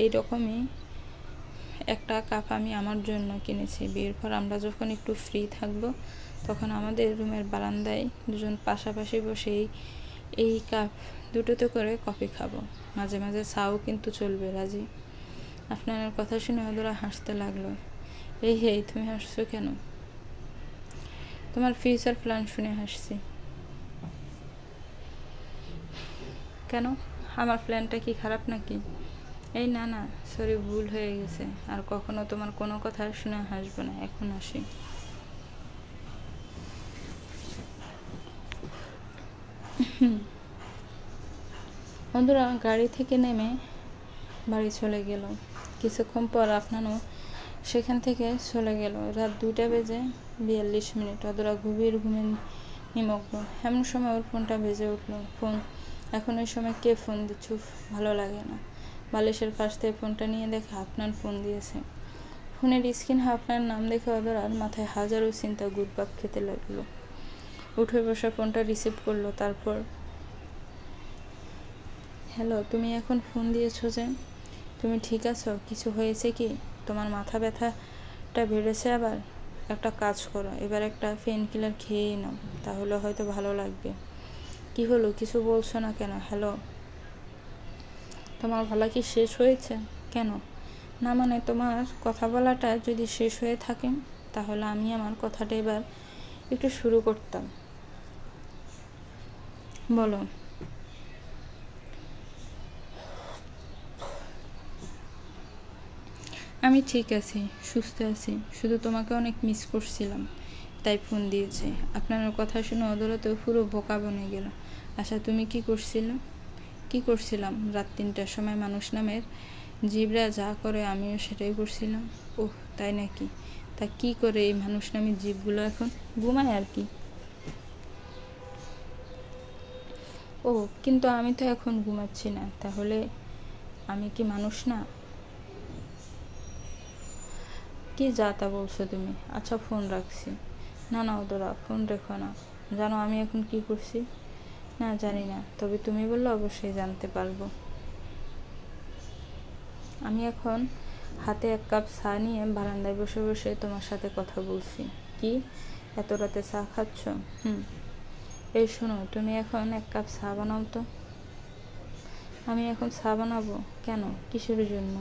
এই রকমই একটা কাপ আমি আমার জন্য কিনেছি। বিয়ের পর আমরা যখন একটু ফ্রি থাকবো, তখন আমাদের রুমের বারান্দায় দুজন পাশাপাশি বসে এই কাপ দুটোতে করে কফি খাবো। মাঝে মাঝে চাও কিন্তু চলবে, রাজি? আপনার কথা শুনে অদরা হাসতে লাগলো। এই তুমি হাসছো কেন? তোমার ফিউচার প্ল্যান শুনে হাসছি। কেন, আমার প্ল্যানটা কি খারাপ নাকি? এই না, সরি, ভুল হয়ে গেছে। আর কখনো তোমার কোনো কথা শুনে হাসবো না। এখন আসি। বন্ধুরা গাড়ি থেকে নেমে বাড়ি চলে গেল। কিছুক্ষণ পর আপনারও সেখান থেকে চলে গেল। রাত 2টা বেজে 42 মিনিট। অদরা গভীর ঘুমে নিমগ্ন। এমন সময় ওর ফোনটা বেজে উঠল। ফোন, এখন ওই সময় কে ফোন দিচ্ছে? ভালো লাগে না। বালিশের পাশ থেকে ফোনটা নিয়ে দেখে আপনার ফোন দিয়েছে। ফোনের স্ক্রিনে আপনার নাম দেখে অদরার মাথায় হাজারো চিন্তা ঘুরপাক খেতে লাগলো। উঠে বসে ফোনটা রিসিভ করলো। তারপর, হ্যালো, তুমি এখন ফোন দিয়েছো যে? তুমি ঠিক আছো? কিছু হয়েছে কি? তোমার মাথা ব্যথাটা বেড়েছে আবার? একটা কাজ করো, এবার একটা পেন কিলার খেয়েই নাও, তাহলে হয়তো ভালো লাগবে। কি হলো, কিছু বলছো না কেন? হ্যালো, তোমার গলা কি শেষ হয়েছে? কেন? না মানে তোমার কথা বলাটা যদি শেষ হয়ে থাকে, তাহলে আমি আমার কথাটা এবার একটু শুরু করতাম। বলো। আমি ঠিক আছি, সুস্থ আছি, শুধু তোমাকে অনেক মিস করছিলাম, তাই ফোন দিয়েছি। আপনার কথা শুনে অদরা তো পুরো বোকা বনে গেল। আচ্ছা, তুমি কি করছিলাম রাত 3টার সময় মানুষ নামের জীবরা যা করে আমিও সেটাই করছিলাম। ওহ, তাই নাকি? তা কি করে এই মানুষ নামের জীবগুলো এখন? ঘুমায় আর কি। ও, কিন্তু আমি তো এখন ঘুমাচ্ছি না, তাহলে আমি কি মানুষ না? কি যা তা বলছো তুমি? আচ্ছা, ফোন রাখছি। না না ওদরা, ফোন রেখো না। জানো আমি এখন কি করছি? না, জানি না, তবে তুমি বললে অবশ্যই জানতে পারবো। আমি এখন হাতে 1 কাপ চা নিয়ে বারান্দায় বসে বসে তোমার সাথে কথা বলছি। কি, এত রাতে চা খাচ্ছ? এই শোনো, তুমি এখন 1 কাপ চা বানাও তো। আমি এখন চা বানাবো? কেন, কিসের জন্য?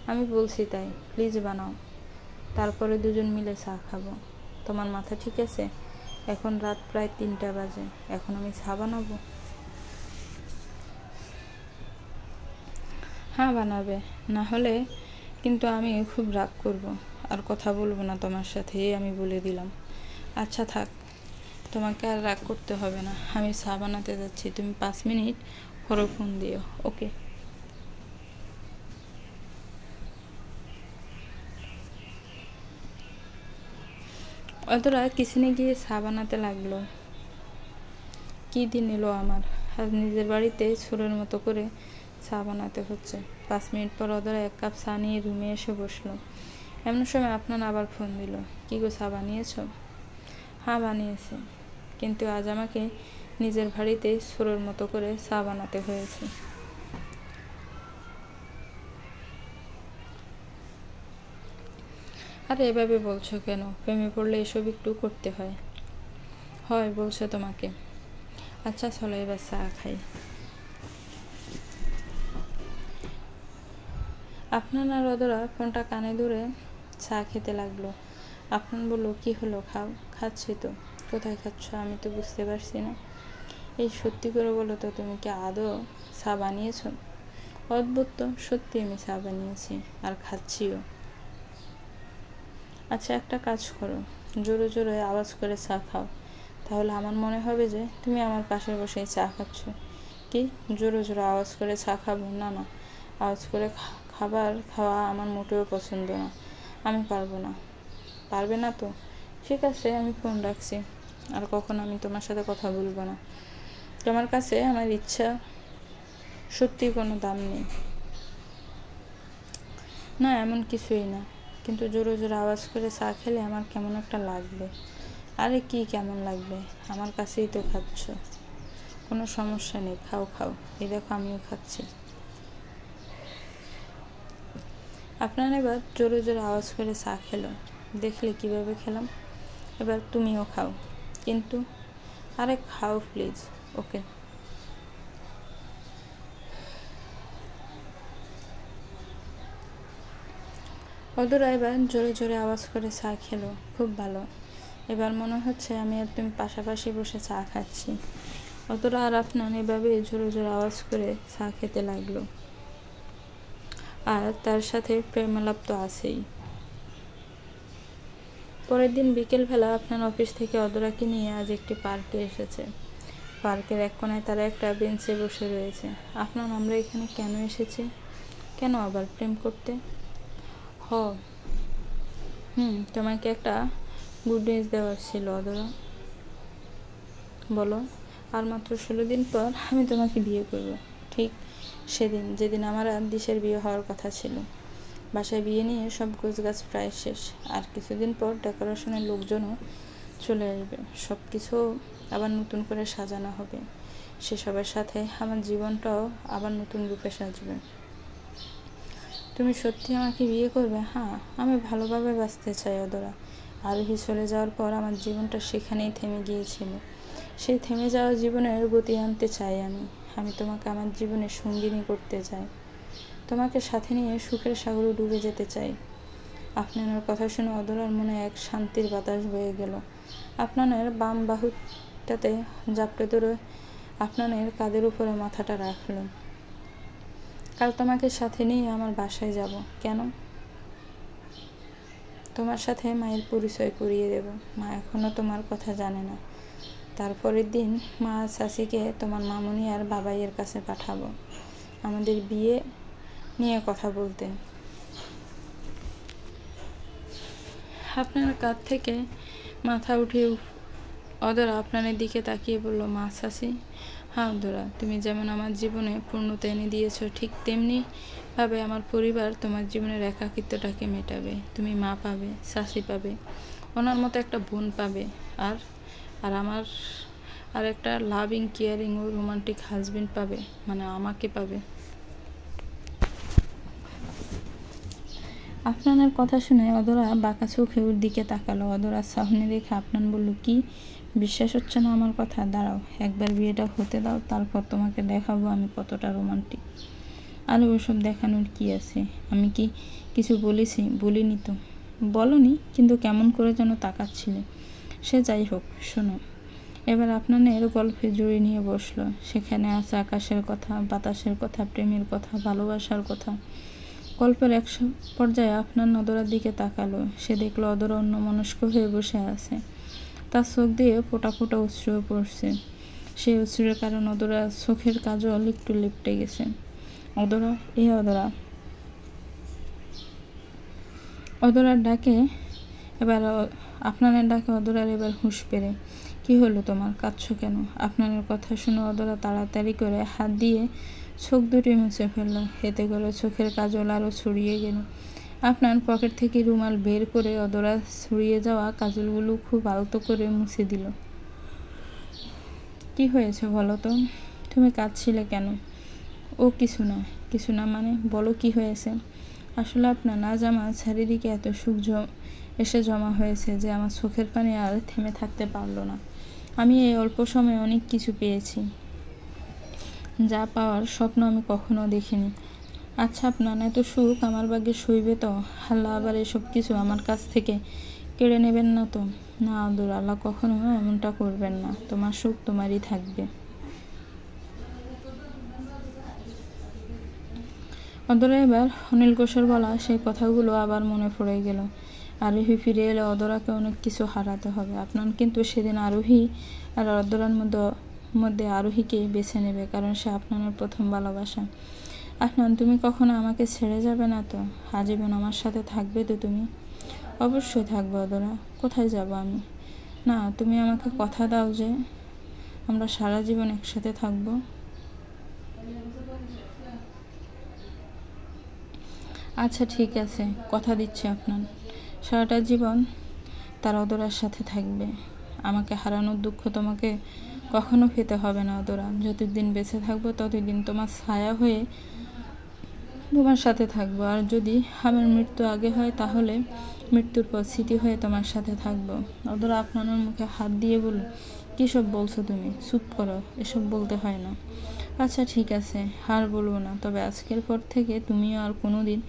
আমি বলছি তাই, প্লিজ বানাও, তারপরে দুজন মিলে চা খাবো। তোমার মাথা ঠিক আছে? এখন রাত প্রায় 3টা বাজে, এখন আমি চা বানাবো? হ্যাঁ বানাবে, না হলে কিন্তু আমি খুব রাগ করব, আর কথা বলবো না তোমার সাথে, আমি বলে দিলাম। আচ্ছা থাক, তোমাকে আর রাগ করতে হবে না, আমি চা বানাতে যাচ্ছি, তুমি 5 মিনিট পরে ফোন দিও, ওকে? অতরা কিচেনে গিয়ে চা বানাতে লাগলো। কি দিন এলো আমার, আজ নিজের বাড়িতে ছোটোর মতো করে চা বানাতে হচ্ছে। 5 মিনিট পর অদরা 1 কাপ চা নিয়ে রুমে এসে বসলো। এমন সময় আপনার আবার ফোন দিল। কি গো, চা বানিয়েছো? হ্যাঁ বানিয়েছি, কিন্তু আজ আমাকে নিজের বাড়িতে ছোটোর মতো করে চা বানাতে হয়েছে। আরে এভাবে বলছো কেন? প্রেমে পড়লে এসব একটু করতে হয়। হয় বলছে তোমাকে। আচ্ছা চলো এবার চা খাই। আপনার আর অদরা ফোনটা কানে ধরে চা খেতে লাগলো। আপনার বললো, কি হলো, খাও? খাচ্ছি তো। কোথায় খাচ্ছ? আমি তো বুঝতে পারছি না। এই সত্যি করে বলো তো, তুমি কি আদৌ চা বানিয়েছ? অদ্ভুত তো, সত্যি আমি চা বানিয়েছি আর খাচ্ছিও। আচ্ছা একটা কাজ করো, জোরে জোরে আওয়াজ করে চা খাও, তাহলে আমার মনে হবে যে তুমি আমার পাশে বসে চা খাচ্ছ। কি, জোরে জোরে আওয়াজ করে চা খাবো? না না, আওয়াজ করে খাবার খাওয়া আমার মোটেও পছন্দ না, আমি পারবো না। পারবে না তো? ঠিক আছে, আমি ফোন রাখছি, আর কখনো আমি তোমার সাথে কথা বলবো না। তোমার কাছে আমার ইচ্ছা সত্যি কোনো দাম নেই। না, এমন কিছুই না, কিন্তু জোরে জোরে আওয়াজ করে চা খেলে আমার কেমন একটা লাগবে। আরে কি কেমন লাগবে, আমার কাছেই তো খাচ্ছ, কোনো সমস্যা নেই, খাও খাও, এই দেখো আমিও খাচ্ছি। আপনার এবার জোরে জোরে আওয়াজ করে চা খেলো, দেখলে কিভাবে খেলাম। এবার তুমিও খাও, কিন্তু আরে খাও প্লিজ, ওকে? অদূরা এবার জোরে জোরে আওয়াজ করে চা খেলো, খুব ভালো। এবার মনে হচ্ছে আমি আর তুমি পাশাপাশি বসে চা খাচ্ছি। অতটা আর আপনার এভাবে জোরে জোরে আওয়াজ করে চা খেতে লাগলো, আর তার সাথে প্রেমালাপ তো আছেই। পরের দিন বিকেলবেলা আপনার অফিস থেকে অদরাকে নিয়ে আজ একটি পার্কে এসেছে। পার্কের এক কোণায় তারা একটা বেঞ্চে বসে রয়েছে। আপনার, আমরা এখানে কেন এসেছি? কেন আবার প্রেম করতে? হ, তোমাকে একটা গুড নিউজ দেওয়ার ছিল অদরা। বলো। আর মাত্র 16 দিন পর আমি তোমাকে বিয়ে করব, ঠিক সেদিন যেদিন আমার আর দিশের বিয়ে হওয়ার কথা ছিল। বাসায় বিয়ে নিয়ে সব গোছগাছ প্রায় শেষ, আর কিছুদিন পর ডেকোরেশনের লোকজনও চলে আসবে, সব কিছু আবার নতুন করে সাজানো হবে। সেসবের সাথে আমার জীবনটাও আবার নতুন রূপে সাজবে। তুমি সত্যি আমাকে বিয়ে করবে? হ্যাঁ, আমি ভালোভাবে বাঁচতে চাই অদরা। আরোহী চলে যাওয়ার পর আমার জীবনটা সেখানেই থেমে গিয়েছিল। সেই থেমে যাওয়া জীবনের গতি আনতে চাই আমি তোমাকে আমার জীবনের সঙ্গিনী করতে চাই, তোমাকে সাথে নিয়ে সুখের সাগরে ডুবে যেতে চাই। আপনার কথা শুনে অদরার মনে এক শান্তির বাতাস বয়ে গেল। আপনার বাম বাহুটাতে জাপটে ধরে আপনার কাঁধের উপরে মাথাটা রাখল। কাল তোমাকে সাথে নিয়ে আমার বাসায় যাব। কেন? তোমার সাথে মায়ের পরিচয় করিয়ে দেব। মা এখনো তোমার কথা জানে না। তারপরের দিন মা চাচিকে তোমার মামুনি আর বাবাইয়ের কাছে পাঠাবো আমাদের বিয়ে নিয়ে কথা বলতে। আপনার কাঁধ থেকে মাথা উঠে অদরা আপনার দিকে তাকিয়ে বলল, মা চাচি। হ্যাঁ অদরা, তুমি যেমন আমার জীবনে পূর্ণতা এনে দিয়েছ, ঠিক তেমনি ভাবে আমার পরিবার তোমার জীবনের একাকিত্বটাকে মেটাবে। তুমি মা পাবে, চাচি পাবে, ওনার মতো একটা বোন পাবে, আর আর আমার আর একটা লাভিং, কেয়ারিং ও রোমান্টিক হাজবেন্ড পাবে, মানে আমাকে পাবে। আপনার কথা শুনে অদরা বাঁকা চোখে ওর দিকে তাকালো। অদরা সাহনি দেখে আপনার বলল, কি বিশ্বাস হচ্ছে না আমার কথা? দাঁড়াও, একবার বিয়েটা হতে দাও, তারপর তোমাকে দেখাবো আমি কতটা রোমান্টিক। আরে ওসব দেখানোর কি আছে? আমি কি কিছু বলেছি? বলিনি তো। বলনি, কিন্তু কেমন করে যেন তাকাচ্ছিলে। সে যাই হোক, শোনো, এবার আপনার গল্পে জড়িয়ে নিয়ে বসলো। সেখানে আছে আকাশের কথা, বাতাসের কথা, প্রেমের কথা, ভালোবাসার কথা। গল্পের এক পর্যায়ে আপনার অদরার দিকে তাকালো। সে দেখলো অদরা অন্যমনস্ক হয়ে বসে আছে। তার চোখ দিয়ে ফোঁটা ফোঁটা অশ্রু পড়ছে। সেই অশ্রুর কারণ অদরা চোখের কাজল একটু লিপটে গেছে। অদরা, অদরা। অদরার ডাকে এবার আপনার ডাকে অদরার এবার হুঁশ পেরে। কি হলো তোমার? কাঁদছো কেন? আপনার কথা শুনে অদরা তাড়াতাড়ি করে হাত দিয়ে চোখ দুটি মুছে ফেলল। এতে করে চোখের কাজল আরও ছড়িয়ে গেল। আপনার পকেট থেকে রুমাল বের করে অদরা ছড়িয়ে যাওয়া কাজলগুলো খুব আলতো করে মুছে দিল। কি হয়েছে বলো তো? তুমি কাঁদছিলে কেন? ও কিছু না। কিছু না মানে? বলো কি হয়েছে? আসলে আপনার আজ আমার চারিদিকে এত সুখ এসে জমা হয়েছে যে আমার চোখের পানি আর থেমে থাকতে পারলো না। আমি এই অল্প সময়ে অনেক কিছু পেয়েছি, যা পাওয়ার স্বপ্ন আমি কখনো দেখিনি। আচ্ছা, আপনার এত সুখ আমার ভাগ্যে সইবে তো? আল্লাহ আবার এসব কিছু আমার কাছ থেকে কেড়ে নেবেন না তো? না অদরা, আল্লাহ কখনো এমনটা করবেন না। তোমার সুখ তোমারই থাকবে। অদরা এবার অনিল ঘোষের বলা সেই কথাগুলো আবার মনে পড়ে গেল। আরোহী ফিরে এলে অদরাকে অনেক কিছু হারাতে হবে। আপনার কিন্তু সেদিন আরোহী আর অদরার মধ্যে আরোহীকেই বেছে নেবে, কারণ সে আপনার প্রথম ভালোবাসা। আপনার, তুমি কখনো আমাকে ছেড়ে যাবে না তো? আজীবন আমার সাথে থাকবে তো তুমি? অবশ্যই থাকবো অদরা। কোথায় যাব আমি? না, তুমি আমাকে কথা দাও যে আমরা সারা জীবন একসাথে থাকবো। আচ্ছা ঠিক আছে, কথা দিচ্ছি আপনার সারাটা জীবন তার অদরার সাথে থাকবে। আমাকে হারানোর দুঃখ তোমাকে কখনো পেতে হবে না অদরা। যতদিন বেঁচে থাকবো ততদিন তোমার ছায়া হয়ে তোমার সাথে থাকবো। আর যদি আমার মৃত্যু আগে হয় তাহলে মৃত্যুর পর স্মৃতি হয়ে তোমার সাথে থাকবো। অদরা আপনার মুখে হাত দিয়ে বলল, কী সব বলছো তুমি? চুপ করো, এসব বলতে হয় না। আচ্ছা ঠিক আছে, আর বলবো না। তবে আজকের পর থেকে তুমিও আর কোনো দিন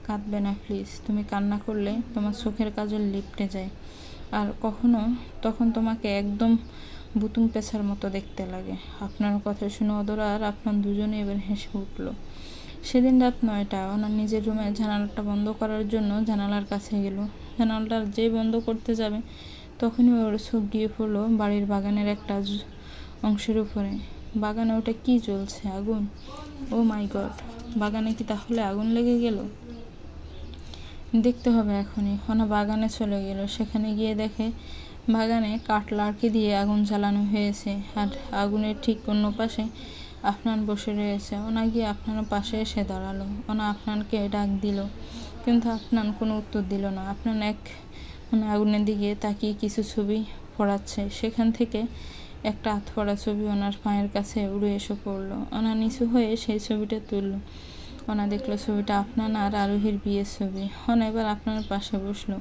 কাঁদবে না প্লিজ। তুমি কান্না করলে তোমার চোখের কাজল লিপটে যায়, আর তখন তোমাকে একদম বুতুম পেছার মতো দেখতে লাগে। আপনার কথা শুনে অদরা আর আপনার দুজনে এবার হেসে উঠল। সেদিন রাত 9টা। ওনার নিজের রুমে জানালাটা বন্ধ করার জন্য জানালার কাছে গেল। জানালাটা যেই বন্ধ করতে যাবে তখনই ওর চোখ গিয়ে পড়লো বাড়ির বাগানের একটা অংশের উপরে। বাগানে ওটা কি চলছে? আগুন? ও মাই গড, বাগানে কি তাহলে আগুন লেগে গেল? দেখতে হবে এখনই। ওনা বাগানে চলে গেল। সেখানে গিয়ে দেখে বাগানে কাঠ লাড়কি দিয়ে আগুন জ্বালানো হয়েছে, আর আগুনের ঠিক অন্য পাশে আপনার বসে রয়েছে। ওনা গিয়ে আপনার পাশে এসে দাঁড়ালো। ওনা আপনাকে ডাক দিল, কিন্তু আপনার কোনো উত্তর দিল না। আপনার আগুনের দিকে তাকিয়ে কিছু ছবি পড়াচ্ছে। সেখান থেকে একটা আধপড়া ছবি ওনার পায়ের কাছে উড়ে এসে পড়লো। ওনা নিচু হয়ে সেই ছবিটা তুললো। ওনা দেখলো ছবিটা আপনার আর আরোহীর বিয়ের ছবি। ওনা এবার আপনার পাশে বসলো।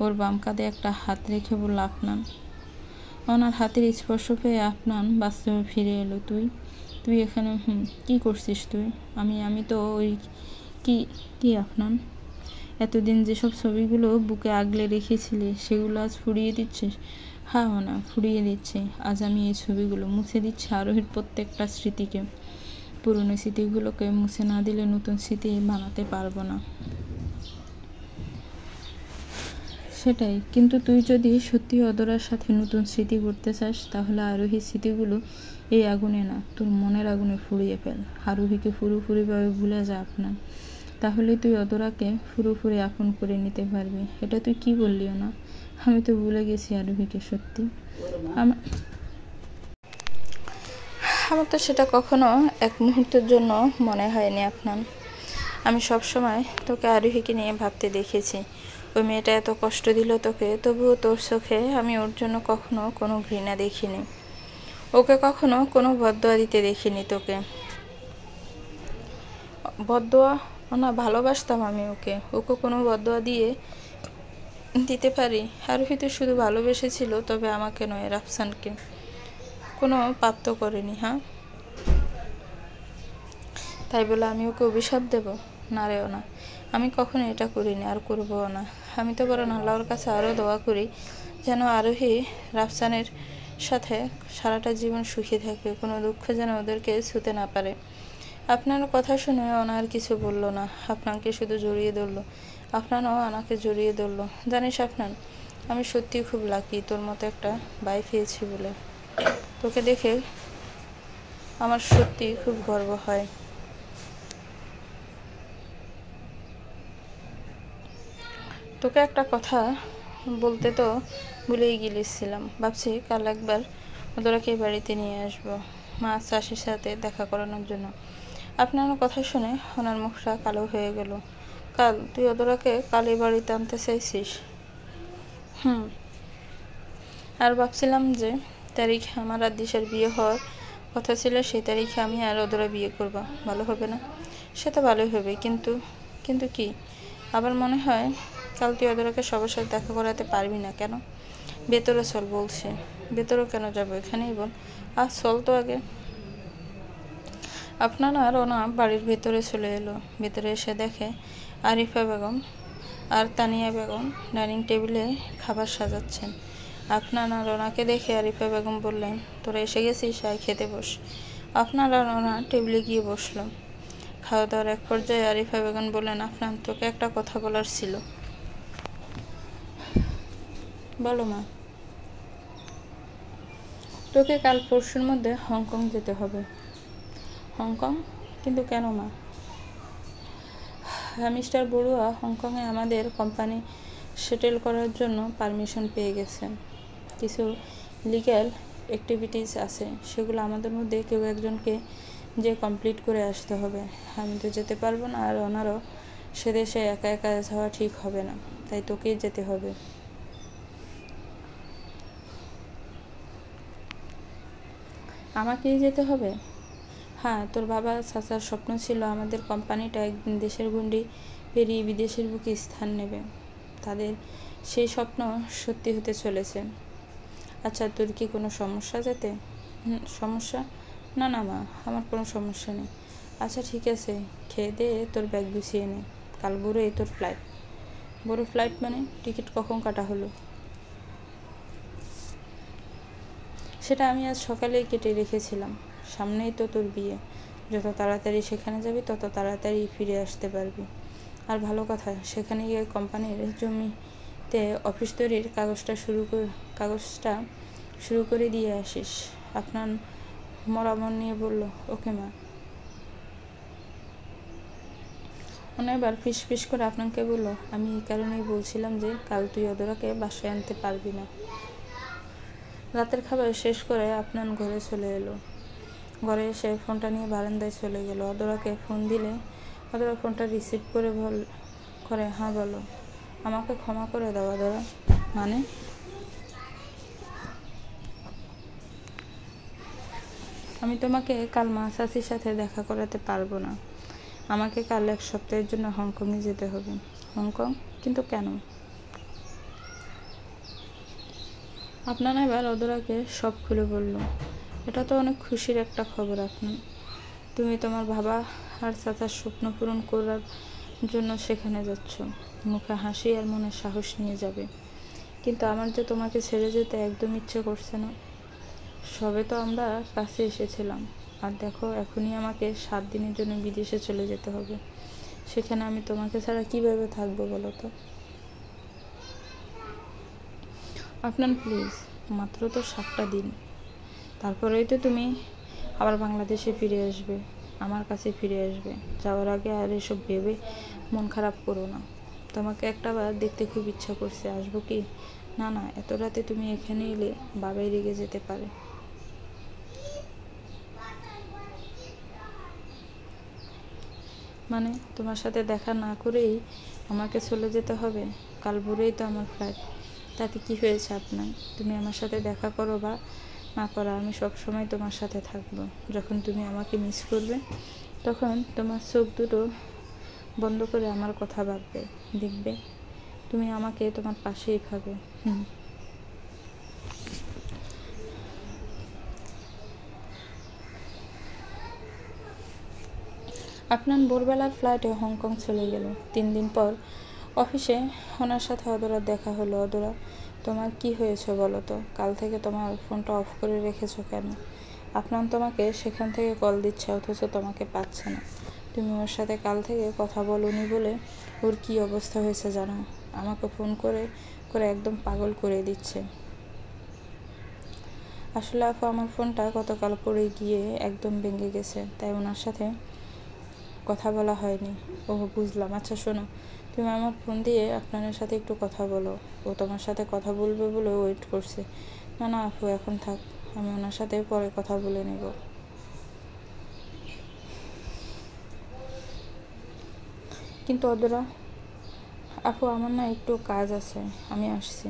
ওর বাম কাঁধে একটা হাত রেখে বলল, আপনার। ওনার হাতের স্পর্শ পেয়ে আপনার বাস্তবে ফিরে এলো। তুই এখানে? কি করছিস তুই? আমি তো ওই কি আপনার এতদিন যেসব ছবিগুলো বুকে আগলে রেখেছিলি সেগুলো আজ ফুরিয়ে দিচ্ছিস? হ্যাঁ ওনা, ফুরিয়ে দিচ্ছি। আজ আমি এই ছবিগুলো মুছে দিচ্ছি আরোহীর প্রত্যেকটা স্মৃতিকে। পুরনো স্মৃতিগুলোকে মুছে না দিলে নতুন স্মৃতি বানাতে পারবো না। সেটাই, কিন্তু তুই যদি সত্যি অদরার সাথে নতুন স্মৃতি করতে চাস তাহলে আরোহীর স্মৃতিগুলো এই আগুনে না, তোর মনের আগুনে ফুরিয়ে ফেল। আরোহীকে পুরোপুরিভাবে ভুলে যা আপনার, তাহলে তুই অদরাকে পুরোপুরি আপন করে নিতে পারবি। এটা তুই কি বললিও না? আমি তো ভুলে গেছি আরোহীকে। সত্যি আমার তো সেটা কখনো এক মুহূর্তের জন্য মনে হয়নি আপনার। আমি সবসময় তোকে আরোহীকে নিয়ে ভাবতে দেখেছি। ওই মেয়েটা এত কষ্ট দিল তোকে, তবুও তোর চোখে আমি ওর জন্য কখনো কোনো ঘৃণা দেখিনি, ওকে কখনো কোনো বদদোয়া দিতে দেখিনি তোকে। বদদোয়া না, ভালোবাসতাম আমি ওকে, ওকে কোনো বদদোয়া দিতে পারি? আরোহী তো শুধু ভালোবেসেছিল, তবে আমাকে নয়, রাফসানকে। কোনো পাপ তো করেনি। হ্যাঁ, তাই বলে আমি ওকে অভিশাপ দেব? না রেও না, আমি কখনো এটা করিনি, আর করবও না। আমি তো বরং আল্লাহর কাছে আরও দোয়া করি যেন আরোহী রাফসানের সাথে সারাটা জীবন সুখী থাকে, কোনো দুঃখ যেন ওদেরকে ছুঁতে না পারে। আপনার কথা শুনে ওনার কিছু বলল না, আপনাকে শুধু জড়িয়ে ধরলো। আপনারও আনাকে জড়িয়ে ধরলো। জানিস আপনার, আমি সত্যি খুব লাকি তোর মতো একটা ভাই পেয়েছি বলে। তোকে দেখে আমার সত্যি খুব গর্ব হয়। তোকে একটা কথা বলতে তো ভুলেই গিয়েছিলাম, ভাবছি কাল একবার ওদেরকে বাড়িতে নিয়ে আসবো, মা চাষির সাথে দেখা করানোর জন্য। আপনার কথা শুনে ওনার মুখটা কালো হয়ে গেল। কাল তুই ওদেরকে কালই বাড়িতে আনতে চাইছিস? আর ভাবছিলাম যে তারিখে আমার আর দিশার বিয়ে হওয়ার কথা ছিল, সেই তারিখে আমি আর ওদেরা বিয়ে করব। ভালো হবে না? সে তো ভালোই হবে, কিন্তু কি? আবার মনে হয় কাল তুই ওদেরকে সবার সাথে দেখা করাতে পারবি না। কেন? ভেতরে চল বলছে। ভেতরেও কেন যাবো? এখানেই বল। আর চল তো আগে। আপনার আর ওনা বাড়ির ভেতরে চলে এলো। ভেতরে এসে দেখে আরিফা বেগম আর তানিয়া বেগম ডাইনিং টেবিলে খাবার সাজাচ্ছেন। আপনার আর ওনাকে দেখে আরিফা বেগম বললেন, তোরা এসে গেছিস, আয় খেতে বস। আপনার আর ওনা টেবিলে গিয়ে বসলো। খাওয়া দাওয়ার এক পর্যায়ে আরিফা বেগম বললেন, আপনার তোকে একটা কথা বলার ছিল। বলো মা। তোকে কাল পরশুর মধ্যে হংকং যেতে হবে। হংকং? কিন্তু কেন মা? মিস্টার বড়ুয়া হংকংয়ে আমাদের কোম্পানি সেটেল করার জন্য পারমিশন পেয়ে গেছেন। কিছু লিগ্যাল অ্যাক্টিভিটিস আছে, সেগুলো আমাদের মধ্যে কেউ একজনকে যে কমপ্লিট করে আসতে হবে। আমি তো যেতে পারবো না, আর ওনারও সে দেশে একা একা যাওয়া ঠিক হবে না, তাই তোকেই যেতে হবে। আমাকেই যেতে হবে? হ্যাঁ, তোর বাবা চাচার স্বপ্ন ছিল আমাদের কোম্পানিটা একদিন দেশের গণ্ডি পেরিয়ে বিদেশের বুকে স্থান নেবে। তাদের সেই স্বপ্ন সত্যি হতে চলেছে। আচ্ছা, তোর কি কোনো সমস্যা যেতে? সমস্যা? না না মা, আমার কোনো সমস্যা নেই। আচ্ছা ঠিক আছে, খেয়ে দিয়ে তোর ব্যাগ গুছিয়ে নে, কাল ভোরেই তোর ফ্লাইট। বড় ফ্লাইট মানে? টিকিট কখন কাটা হলো? সেটা আমি আজ সকালেই কেটে রেখেছিলাম। সামনেই তো তোর বিয়ে, যত তাড়াতাড়ি সেখানে যাবি তত তাড়াতাড়ি ফিরে আসতে পারবি। আর ভালো কথা, সেখানে গিয়ে কোম্পানির জমিতে অফিস তৈরির কাগজটা শুরু করে দিয়ে আসিস। আপনার মরামন নিয়ে বলল, ওকে মা। অনেকবার ফিস করে আপনাকে বলল, আমি এই কারণেই বলছিলাম যে কাল তুই ওদেরকে বাসায় আনতে পারবি না। রাতের খাবার শেষ করে আপনার ঘরে চলে এলো। ঘরে এসে ফোনটা নিয়ে বারান্দায় চলে গেল। অদরাকে ফোন দিলে অদরা ফোনটা রিসিভ করে হ্যাঁ বলো। আমাকে ক্ষমা করে দাও অদরা। মানে? আমি তোমাকে কাল মা চাচির সাথে দেখা করাতে পারবো না। আমাকে কাল 1 সপ্তাহের জন্য হংকংয়ে যেতে হবে। হংকং? কিন্তু কেন? আপনার এবার অদরাকে সব খুলে বলল। এটা তো অনেক খুশির একটা খবর আপনার। তুমি তোমার বাবা আর চাচার স্বপ্ন পূরণ করার জন্য সেখানে যাচ্ছ। মুখে হাসি আর মনে সাহস নিয়ে যাবে। কিন্তু আমার যে তোমাকে ছেড়ে যেতে একদম ইচ্ছে করছে না। সবে তো আমরা কাছে এসেছিলাম, আর দেখো, এখনই আমাকে 7 দিনের জন্য বিদেশে চলে যেতে হবে। সেখানে আমি তোমাকে ছাড়া কিভাবে থাকবো বলো তো? আপনার প্লিজ, মাত্র তো 7টা দিন, তারপরেই তো তুমি আবার বাংলাদেশে ফিরে আসবে, আমার কাছে ফিরে আসবে। যাওয়ার আগে আর এসব ভেবে মন খারাপ করো না। তোমাকে একটাবার দেখতে খুব ইচ্ছা করছে, আসবো কি? না না, এত রাতে তুমি এখানে এলে বাবাই রেগে যেতে পারে। মানে তোমার সাথে দেখা না করেই আমাকে চলে যেতে হবে? কাল ভোরেই তো আমার ফ্লাইট। তাতে কি হয়েছে আপনার? তুমি আমার সাথে দেখা করো বা না করো, আমি সব সময় তোমার সাথে থাকবো। যখন তুমি আমাকে মিস করবে, তখন তোমার চোখ দুটো বন্ধ করে আমার কথা ভাববে, দেখবে তুমি আমাকে তোমার পাশেই পাবে। আপনার ভোরবেলার ফ্লাইটে হংকং চলে গেল। 3 দিন পর অফিসে ওনার সাথে অদরার দেখা হলো। অদরা, তোমার কি হয়েছে বলো তো? কাল থেকে তোমার ফোনটা অফ করে রেখেছো কেন? আপনার তোমাকে সেখান থেকে কল দিচ্ছে, অথচ তোমাকে পাচ্ছে না। তুমি ওর সাথে কাল থেকে কথা বলোনি বলে ওর কি অবস্থা হয়েছে জানো? আমাকে ফোন করে করে একদম পাগল করে দিচ্ছে। আসলে আপু, আমার ফোনটা গতকাল পড়ে গিয়ে একদম ভেঙে গেছে, তাই ওনার সাথে কথা বলা হয়নি। ও বুঝলাম। আচ্ছা শোনো, তুমি আমার ফোন দিয়ে আপনার সাথে একটু কথা বলো। ও তোমার সাথে কথা বলবে বলে ওয়েট করছে। না না আপু, এখন থাক, আমি ওনার সাথে পরে কথা বলে নেব। কিন্তু অদরা আপু, আমার না একটু কাজ আছে, আমি আসছি।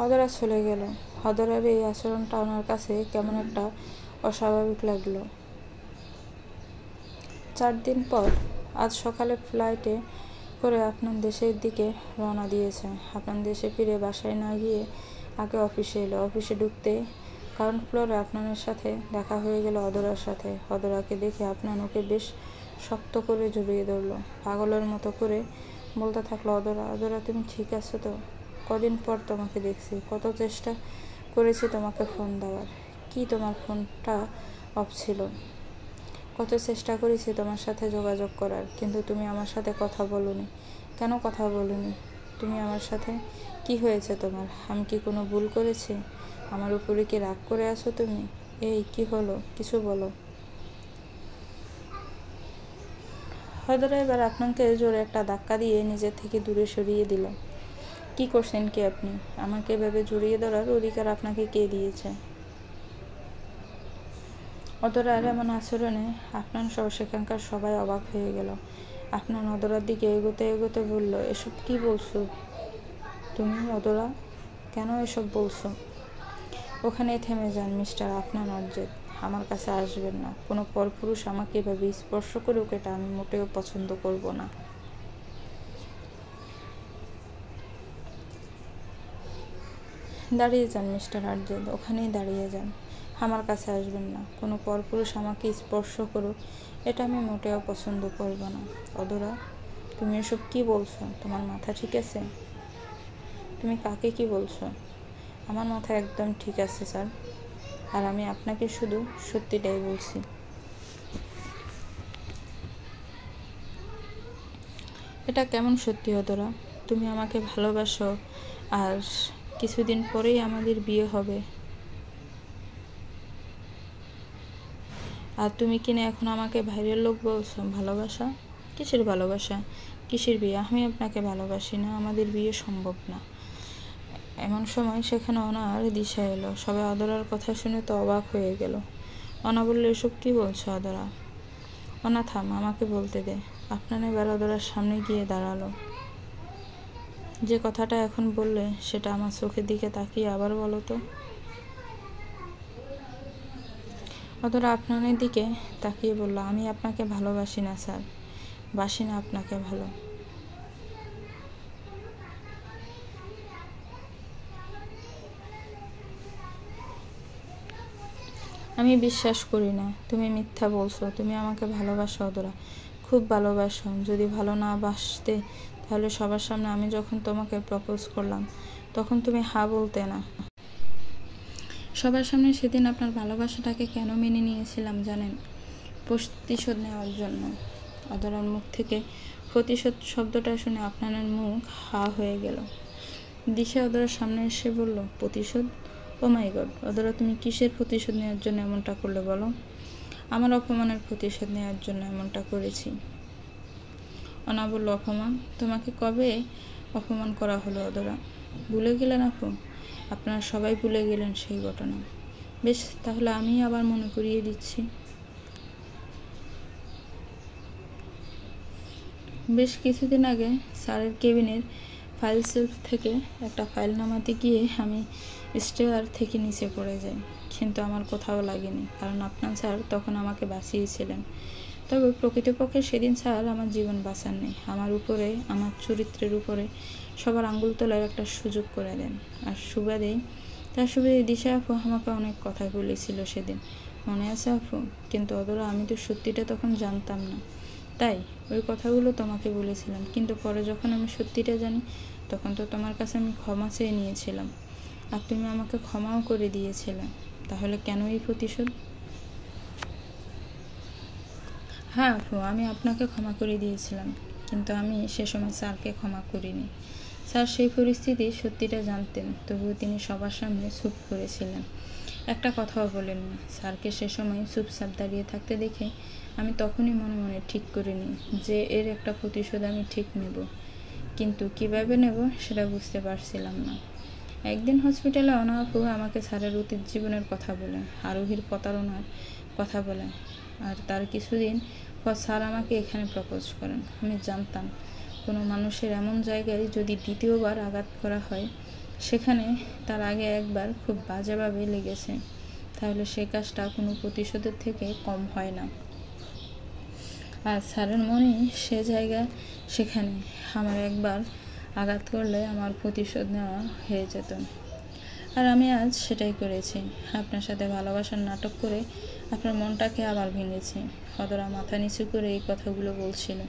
অদরা চলে গেল। অদরার এই আচরণটা ওনার কাছে কেমন একটা অস্বাভাবিক লাগলো। 4 দিন পর আজ সকালে ফ্লাইটে করে আপনার দেশের দিকে রওনা দিয়েছে। আপনার দেশে ফিরে বাসায় না গিয়ে আগে অফিসে এলো। অফিসে ঢুকতে গ্রাউন্ড ফ্লোরে আপনার সাথে দেখা হয়ে গেল অদরার সাথে। অদরাকে দেখে আপনার ওকে বেশ শক্ত করে জড়িয়ে ধরলো, পাগলের মতো করে বলতে থাকলো, অদরা অদরা, তুমি ঠিক আছো তো? কদিন পর তোমাকে দেখছি, কত চেষ্টা করেছি তোমাকে ফোন দেওয়ার। কি তোমার ফোনটা অফ ছিল? কত চেষ্টা করেছি তোমার সাথে যোগাযোগ করার, কিন্তু তুমি আমার সাথে কথা বলোনি। কেন কথা বলোনি? তুমি আমার সাথে কি হয়েছে তোমার? আমি কি কোনো ভুল করেছি? আমার উপরে কি রাগ করে আছো তুমি? এই কি হলো, কিছু বলো। হয়দরা এবার আপনাকে জোরে একটা ধাক্কা দিয়ে নিজের থেকে দূরে সরিয়ে দিল। কি করছেন কি আপনি? আমাকে এভাবে জড়িয়ে ধরার অধিকার আপনাকে কে দিয়েছে? অদরার এমন আচরণে আপনার সহ সেখানকার সবাই অবাক হয়ে গেল। আপনার অদরার দিকে এগোতে এগোতে বলল, এসব কি বলছো তুমি অদরা? কেন এসব বলছো? ওখানেই থেমে যান মিস্টার আফনান অর্জেদ, আমার কাছে আসবেন না। কোনো পরপুরুষ আমাকে এভাবে স্পর্শ করুক, এটা আমি মোটেও পছন্দ করব না। দাঁড়িয়ে যান মিস্টার আর্জেদ, ওখানেই দাঁড়িয়ে যান। আমার কাছে আসবেন না। কোনো পরপুরুষ আমাকে স্পর্শ করুক, এটা আমি মোটেও পছন্দ করব না। অদরা, তুমি এসব কি বলছো? তোমার মাথা ঠিক আছে? তুমি কাকে কি বলছো? আমার মাথা একদম ঠিক আছে স্যার, আর আমি আপনাকে শুধু সত্যিটাই বলছি। এটা কেমন সত্যি অদরা? তুমি আমাকে ভালোবাসো, আর কিছুদিন পরেই আমাদের বিয়ে হবে, আর তুমি কিনা এখন আমাকে বাইরের লোক বলছো? ভালোবাসা? কিসের ভালোবাসা, কিসের বিয়ে? আমি আপনাকে ভালোবাসি না, আমাদের বিয়ে সম্ভব না। এমন সময় সেখানে অনার দিশা এলো। সবাই অদরার কথা শুনে তো অবাক হয়ে গেল। অনা বলল, এসব কি বলছো অদরা? অনা থাম, আমাকে বলতে দে। আপনার এবার অদরার সামনে গিয়ে দাঁড়ালো। যে কথাটা এখন বললে সেটা আমার চোখের দিকে তাকিয়ে আবার বলো তো। অদরা আপনার দিকে তাকিয়ে বলল, আমি আপনাকে ভালোবাসি না স্যার, বাসি না আপনাকে ভালো। আমি বিশ্বাস করি না, তুমি মিথ্যা বলছো। তুমি আমাকে ভালোবাসো অদরা, খুব ভালোবাসো। যদি ভালো না বাসতে তাহলে সবার সামনে আমি যখন তোমাকে প্রপোজ করলাম তখন তুমি হ্যাঁ বলতে না। সবার সামনে সেদিন আপনার ভালোবাসাটাকে কেন মেনে নিয়েছিলাম জানেন? প্রতিশোধ নেওয়ার জন্য। অধরার মুখ থেকে প্রতিশোধ শব্দটা শুনে আপনার মুখ হা হয়ে গেল। দিশা অধরার সামনে এসে বলল, প্রতিশোধ? ও মাই গড, অধরা তুমি কিসের প্রতিশোধ নেওয়ার জন্য এমনটা করলে বলো? আমার অপমানের প্রতিশোধ নেওয়ার জন্য এমনটা করেছি। অনা বলল, অপমান? তোমাকে কবে অপমান করা হলো অধরা? ভুলে গেলেন আপু? আপনারা সবাই ভুলে গেলেন সেই ঘটনা। বেশ, তাহলে আমি আবার মনে করিয়ে দিচ্ছি। বেশ কিছুদিন আগে স্যারের কেবিনের ফাইল সেলফ থেকে একটা ফাইল নামাতে গিয়ে আমি স্টেয়ার থেকে নিচে পড়ে যাই, কিন্তু আমার কোথাও লাগেনি, কারণ আপনার স্যার তখন আমাকে বাঁচিয়েছিলেন। তবে প্রকৃতপক্ষে সেদিন স্যার আমার জীবন বাঁচাননি, আমার উপরে, আমার চরিত্রের উপরে সবার আঙ্গুল তোলার একটা সুযোগ করে দেন। আর তার সুবাদেই দিশা আপু আমাকে অনেক কথা বলেছিল সেদিন, মনে আছে আপু? কিন্তু অধরা আমি তো সত্যিটা তখন জানতাম না, তাই ওই কথাগুলো তোমাকে বলেছিলাম। কিন্তু পরে যখন আমি সত্যিটা জানি, তখন তো তোমার কাছে আমি ক্ষমা চেয়ে নিয়েছিলাম, আর তুমি আমাকে ক্ষমাও করে দিয়েছিলে। তাহলে কেন এই প্রতিশোধ? হ্যাঁ আপু, আমি আপনাকে ক্ষমা করে দিয়েছিলাম, কিন্তু আমি সে সময় স্যারকে ক্ষমা করিনি। স্যার সেই পরিস্থিতি সত্যিটা জানতেন, তবুও তিনি সবার সামনে চুপ করেছিলেন, একটা কথাও বলেননি। স্যারকে সে সময় চুপচাপ দাঁড়িয়ে থাকতে দেখে আমি তখনই মনে মনে ঠিক করে নিই যে এর একটা প্রতিশোধ আমি ঠিক নেব, কিন্তু কিভাবে নেব সেটা বুঝতে পারছিলাম না। একদিন হসপিটালে অনা আপু আমাকে স্যারের অতীত জীবনের কথা বলে, আরোহীর প্রতারণার কথা বলে, আর তার কিছুদিন পর স্যার আমাকে এখানে প্রপোজ করেন। আমি জানতাম কোনো মানুষের এমন জায়গায় যদি দ্বিতীয়বার আঘাত করা হয়, সেখানে তার আগে একবার খুব বাজেভাবে লেগেছে, তাহলে সে কাজটা কোনো প্রতিশোধের থেকে কম হয় না। আর স্যারের মনে সে জায়গা, সেখানে আমার একবার আঘাত করলে আমার প্রতিশোধ নেওয়া হয়ে যেত। আর আমি আজ সেটাই করেছি, আপনার সাথে ভালোবাসার নাটক করে আপনার মনটাকে আবার ভেঙেছি। অধরা মাথা নিচু করে এই কথাগুলো বলছিল।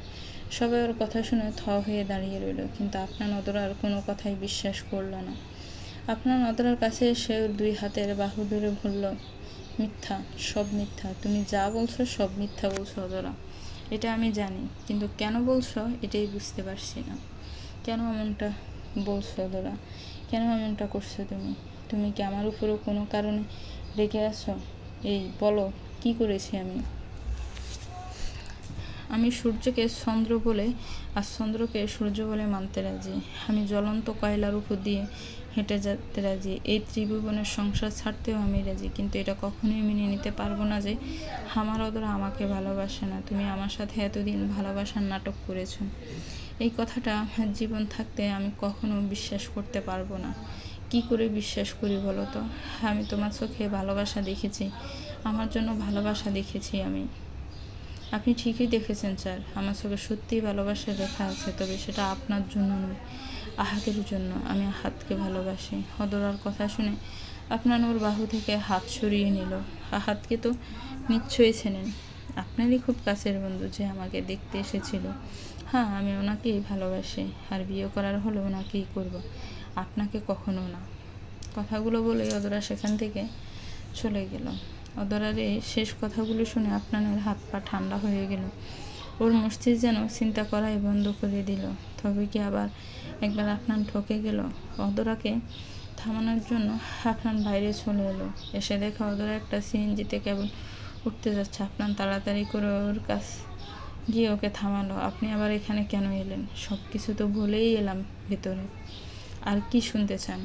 সবাই ওর কথা শুনে থ হয়ে দাঁড়িয়ে রইল, কিন্তু আপনার অধরার কোনো কথাই বিশ্বাস করল না। আপনার অধরার কাছে এসে ওর দুই হাতের বাহু ধরে বলল, মিথ্যা, সব মিথ্যা, তুমি যা বলছো সব মিথ্যা বলছো অধরা, এটা আমি জানি, কিন্তু কেন বলছো এটাই বুঝতে পারছি না। কেন এমনটা বলছো অধরা? কেন এমনটা করছো তুমি? তুমি কি আমার উপরও কোনো কারণে রেখে আছো? এই বলো, কি করেছি আমি? আমি সূর্যকে চন্দ্র বলে আর চন্দ্রকে সূর্য বলে মানতে রাজি। আমি জ্বলন্ত কয়লার উপর দিয়ে হেঁটে যেতে রাজি, এই ত্রিভুবনের সংসার ছাড়তেও আমি রাজি, কিন্তু এটা কখনোই মেনে নিতে পারবো না যে আমার অধরা আমাকে ভালোবাসে না। তুমি আমার সাথে এতদিন ভালোবাসার নাটক করেছো, এই কথাটা আমার জীবন থাকতে আমি কখনো বিশ্বাস করতে পারবো না। কি করে বিশ্বাস করি বলো তো? আমি তোমার চোখে ভালোবাসা দেখেছি, আমার জন্য ভালোবাসা দেখেছি আমি। আপনি ঠিকই দেখেছেন স্যার, আমার চোখে সত্যিই ভালোবাসা লেখা আছে, তবে সেটা আপনার জন্য নয়, আহাতের জন্য। আমি আহাতকে ভালোবাসি। অধরার কথা শুনে আপনার ওর বাহু থেকে হাত সরিয়ে নিল। আহাতকে তো নিশ্চয়ই চেনেন, আপনারই খুব কাছের বন্ধু যে আমাকে দেখতে এসেছিল। হ্যাঁ, আমি ওনাকেই ভালোবাসি, আর বিয়ে করার হলে ওনাকেই করব, আপনাকে কখনো না। কথাগুলো বলে অধরা সেখান থেকে চলে গেল। অধরার এই শেষ কথাগুলো শুনে আপনার হাত পা ঠান্ডা হয়ে গেল। ওর মস্তিষ্ক যেন চিন্তা করাই বন্ধ করে দিল। তবে কি আবার একবার আপনার ঠকে গেল? অধরাকে থামানোর জন্য আপনার বাইরে চলে এলো। এসে দেখা অধরা একটা সিএনজিতে কেবল উঠতে যাচ্ছে। আপনার তাড়াতাড়ি করে ওর কাছ গিয়ে ওকে থামালো। আপনি আবার এখানে কেন এলেন? সব কিছু তো বলেই এলাম ভেতরে, আর কি শুনতে চান?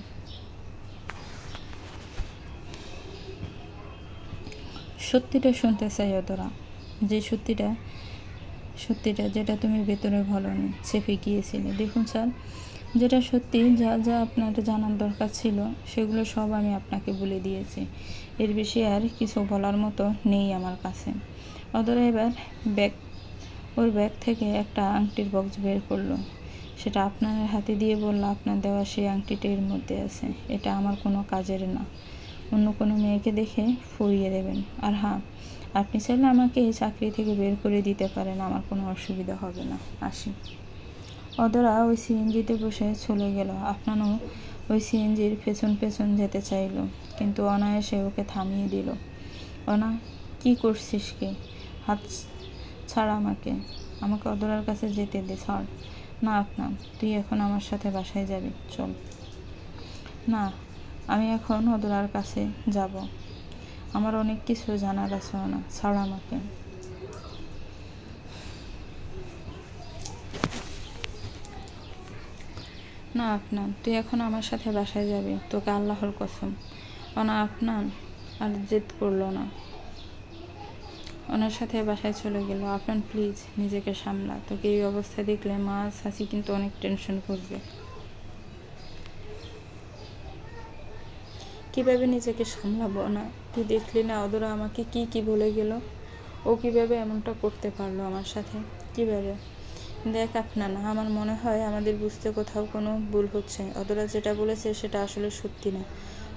সত্যিটা শুনতে চাই অধরা, যে সত্যিটা যেটা তুমি ভেতরে বলোনি, চেপে গিয়েছিলে। দেখুন স্যার, যেটা সত্যি, যা আপনার জানার দরকার ছিল সেগুলো সব আমি আপনাকে বলে দিয়েছি, এর বেশি আর কিছু বলার মতো নেই আমার কাছে। অধরা এবার ওর ব্যাগ থেকে একটা আংটির বক্স বের করলো, সেটা আপনার হাতে দিয়ে বলল, আপনার দেওয়া সেই আংটিটা এর মধ্যে আছে, এটা আমার কোনো কাজের না, অন্য কোনো মেয়েকে দেখে ফুরিয়ে দেবেন। আর হ্যাঁ, আপনি চাইলে আমাকে এই চাকরি থেকে বের করে দিতে পারেন, আমার কোনো অসুবিধা হবে না। আসি। অধরা ওই সিএনজিতে বসে চলে গেল। আপনারও ওই সিএনজির পেছন পেছন যেতে চাইল, কিন্তু অনায়াসে ওকে থামিয়ে দিল। অনা, কি করছিস কি? হাত ছাড় আমাকে, আমাকে অদরার কাছে যেতে দে। ছাড়। না আপনার, তুই এখন আমার সাথে বাসায় যাবি, চল। না, আমি এখন অদরার কাছে যাব, আমার অনেক কিছু জানার আছে। না, ছাড় আমাকে। না আপনার, তুই এখন আমার সাথে বাসায় যাবি, তোকে আল্লাহর কসম। অনা আপনার আর জেদ করলো না, ওনার সাথে বাসায় চলে গেল। আপনার প্লিজ নিজেকে সামলা, তোকে এই অবস্থা দেখলে মা শাসি কিন্তু অনেক টেনশন করবে। কিভাবে নিজেকে সামলাবো? না, তুই দেখলি না অদরা আমাকে কি কি বলে গেল? ও কিভাবে এমনটা করতে পারলো আমার সাথে? কিভাবে? দেখ আপনার, না আমার মনে হয় আমাদের বুঝতে কোথাও কোনো ভুল হচ্ছে। অদরা যেটা বলেছে সেটা আসলে সত্যি না,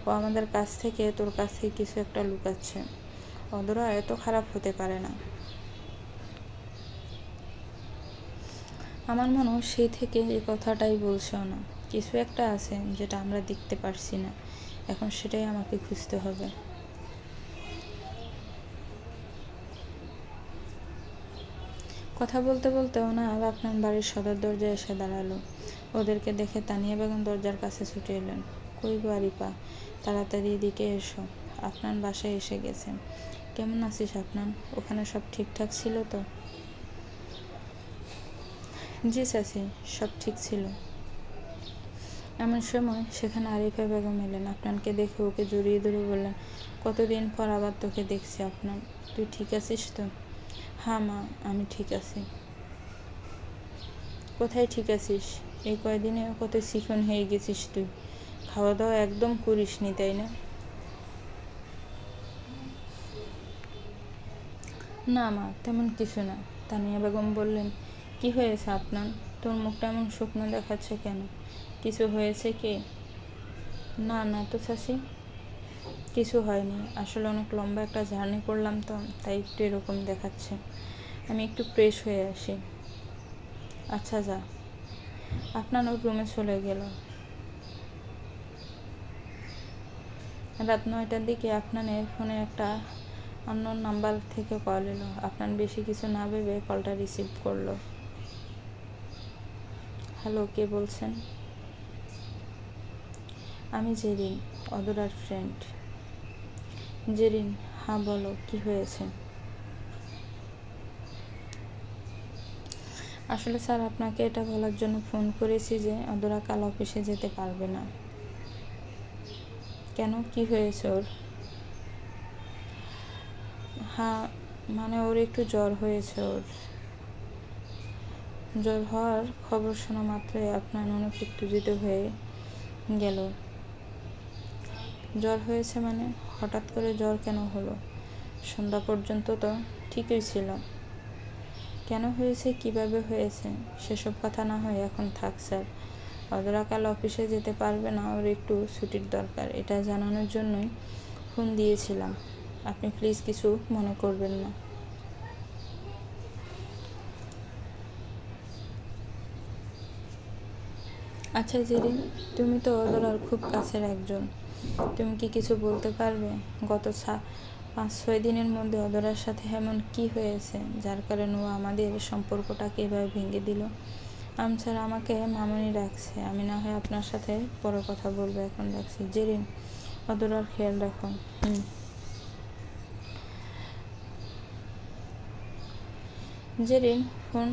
ও আমাদের কাছ থেকে, তোর কাছ থেকে কিছু একটা লুকাচ্ছে। অদরা এত খারাপ হতে পারে না। আমার মনে হয় সেই থেকে এই কথাটাই বলছে না, কিছু একটা আছে যেটা আমরা দেখতে পারছি না, এখন সেটাই আমাকে খুঁজতে হবে। কথা বলতে বলতে ওনার আপনার বাড়ির সদর দরজায় এসে দাঁড়ালো। ওদেরকে দেখে তানিয়া বেগম দরজার কাছে ছুটে এলেন। কই গো আরিফা, তাড়াতাড়ি এদিকে এসো, আপনার বাসায় এসে গেছেন। কেমন আছিস আপনার? ওখানে সব ঠিকঠাক ছিল তো? জি চাচি, সব ঠিক ছিল। এমন সময় সেখানে আরিফা বেগম এলেন। আপনাকে দেখে ওকে জড়িয়ে ধরে বললেন, কতদিন পর আবার তোকে দেখছি আপনার, তুই ঠিক আছিস তো? হ্যাঁ মা, আমি ঠিক আছি। কোথায় ঠিক আছিস? এই কয়দিনে কত চিকন হয়ে গেছিস তুই, খাওয়া দাওয়া একদম করিস নি, তাই না? না মা, তেমন কিছু না। তানিয়া বেগম বললেন, কি হয়েছে আপনার? তোর মুখটা এমন শুকনো দেখাচ্ছে কেন? কিছু হয়েছে কি? না না তো চাচি, কিছু হয়নি। আসলে অনেক লম্বা একটা জার্নি করলাম তো, তাই একটু এরকম দেখাচ্ছে। আমি একটু ফ্রেশ হয়ে আসি। আচ্ছা যা। আপনার ওর রুমে চলে গেল। রাত 9টার দিকে আপনার ফোনে একটা আননোন নাম্বার থেকে কল এলো। আপনার বেশি কিছু না ভেবে কলটা রিসিভ করলো। হ্যালো, কে বলছেন? আমি জেরিন, অদরার ফ্রেন্ড। জেরিন, হ্যাঁ বলো, কি হয়েছে? আসলে স্যার, আপনাকে এটা বলার জন্য ফোন করেছি যে অদরা কাল অফিসে যেতে পারবে না। কেন, কি হয়েছে ওর? হ্যাঁ, মানে ওর একটু জ্বর হয়েছে। ওর জ্বর হওয়ার খবর শোনা মাত্রই আপনার অনেক উত্তেজিত হয়ে গেল। জ্বর হয়েছে মানে? হঠাৎ করে জ্বর কেন হলো? সন্ধ্যা পর্যন্ত তো ঠিকই ছিল। কেন হয়েছে, কিভাবে হয়েছে, সেসব কথা না হয় এখন থাক স্যার। অদরা কাল অফিসে যেতে পারবে না, ওর একটু ছুটির দরকার, এটা জানানোর জন্যই ফোন দিয়েছিলাম। আপনি প্লিজ কিছু মনে করবেন না। আচ্ছা জেরিন, তুমি তো অদরার খুব কাছের একজন, তুমি কি কিছু বলতে পারবে গত 5-6 দিনের মধ্যে অদরার সাথে এমন কি হয়েছে যার কারণে ও আমাদের সম্পর্কটাকে এভাবে ভেঙে দিল? স্যার, আমাকে মামনি ডাকছে, আমি না হয় আপনার সাথে পরে কথা বলবো, এখন ডাকছি। জেরিন, অদরার খেয়াল রাখো। জেরিন ফোন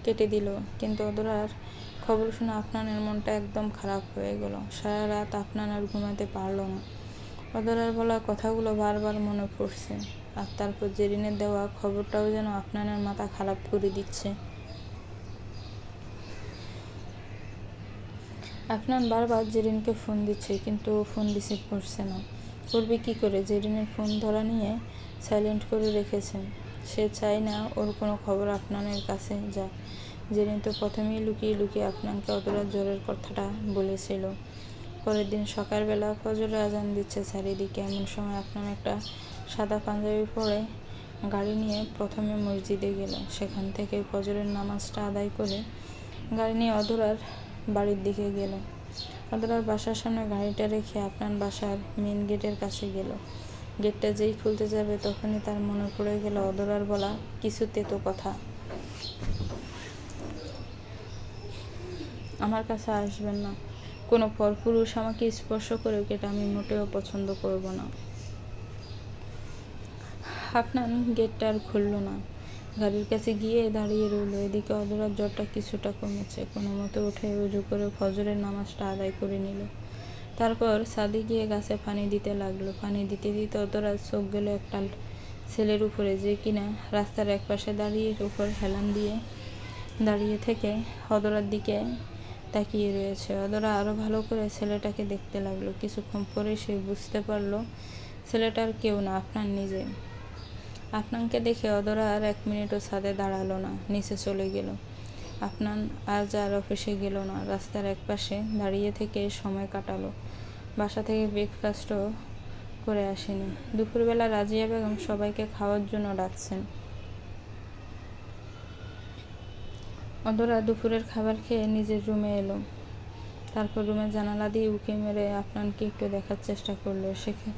কেটে দিল, কিন্তু অদরার খবর শুনে আপনানের মনটা একদম খারাপ হয়ে গেল। সারা রাত আপনার আর ঘুমাতে পারল না। অদরার বলা কথাগুলো বারবার মনে পড়ছে, আর তারপর জেরিনের দেওয়া খবরটাও যেন আপনানের মাথা খারাপ করে দিচ্ছে। আপনার বারবার জেরিনকে ফোন দিচ্ছে, কিন্তু ও ফোন রিসিভ করছে না। করবে কি করে? জেরিনের ফোন ধরা নিয়ে সাইলেন্ট করে রেখেছেন। সে চায় না ওর কোনো খবর আপনানের কাছে যাক। জেরিন তো প্রথমেই লুকিয়ে লুকিয়ে আপনাকে অদরার জ্বরের কথাটা বলেছিল। পরের দিন সকালবেলা ফজরের আজান দিচ্ছে চারিদিকে। এমন সময় আপনার একটা সাদা পাঞ্জাবি পরে গাড়ি নিয়ে প্রথমে মসজিদে গেল। সেখান থেকে ফজরের নামাজটা আদায় করে গাড়ি নিয়ে অদরার বাড়ির দিকে গেল। অদরার বাসার সামনে গাড়িটা রেখে আপনার বাসার মেন গেটের কাছে গেল। গেটটা যেই খুলতে যাবে তখনই তার মনে পড়ে গেল অদরার বলা কিছু তেতো কথা। আমার কাছে আসবেন না, কোনো পরপুরুষ আমাকে স্পর্শ করে এটা আমি মোটেও পছন্দ করব না। আপনার গেটটা আর খুলল না, গাড়ির কাছে গিয়ে দাঁড়িয়ে রইল। এদিকে অদরার জ্বরটা কিছুটা কমেছে, কোনো মতো উঠে উজু করে ফজরের নামাজটা আদায় করে নিল। তারপর ছাদে গিয়ে গাছে পানি দিতে লাগলো। পানি দিতে দিতে অদরার চোখ গেল একটা ছেলের উপরে, যে কিনা রাস্তার একপাশে দাঁড়িয়ে উপর হেলান দিয়ে দাঁড়িয়ে থেকে অদরার দিকে তাকিয়ে রয়েছে। অদরা আরো ভালো করে ছেলেটাকে দেখতে লাগলো। কিছুক্ষণ পরে সে বুঝতে পারলো ছেলেটার কেউ না, আপনার নিজে। আপনাকে দেখে অদরা আর 1 মিনিটও ছাদে দাঁড়ালো না, নিচে চলে গেল। আপনার আজ আর অফিসে গেল না, রাস্তার একপাশে দাঁড়িয়ে থেকে সময় কাটালো। বাসা থেকে ব্রেকফাস্টও করে আসেনি। দুপুরবেলা রাজিয়া বেগম সবাইকে খাওয়ার জন্য ডাকছেন। অদরা দুপুরের খাবার খেয়ে নিজের রুমে এলো। তারপর রুমের জানালা দিয়ে উঁকি মেরে আপনাকে একটু দেখার চেষ্টা করলো। সেখানে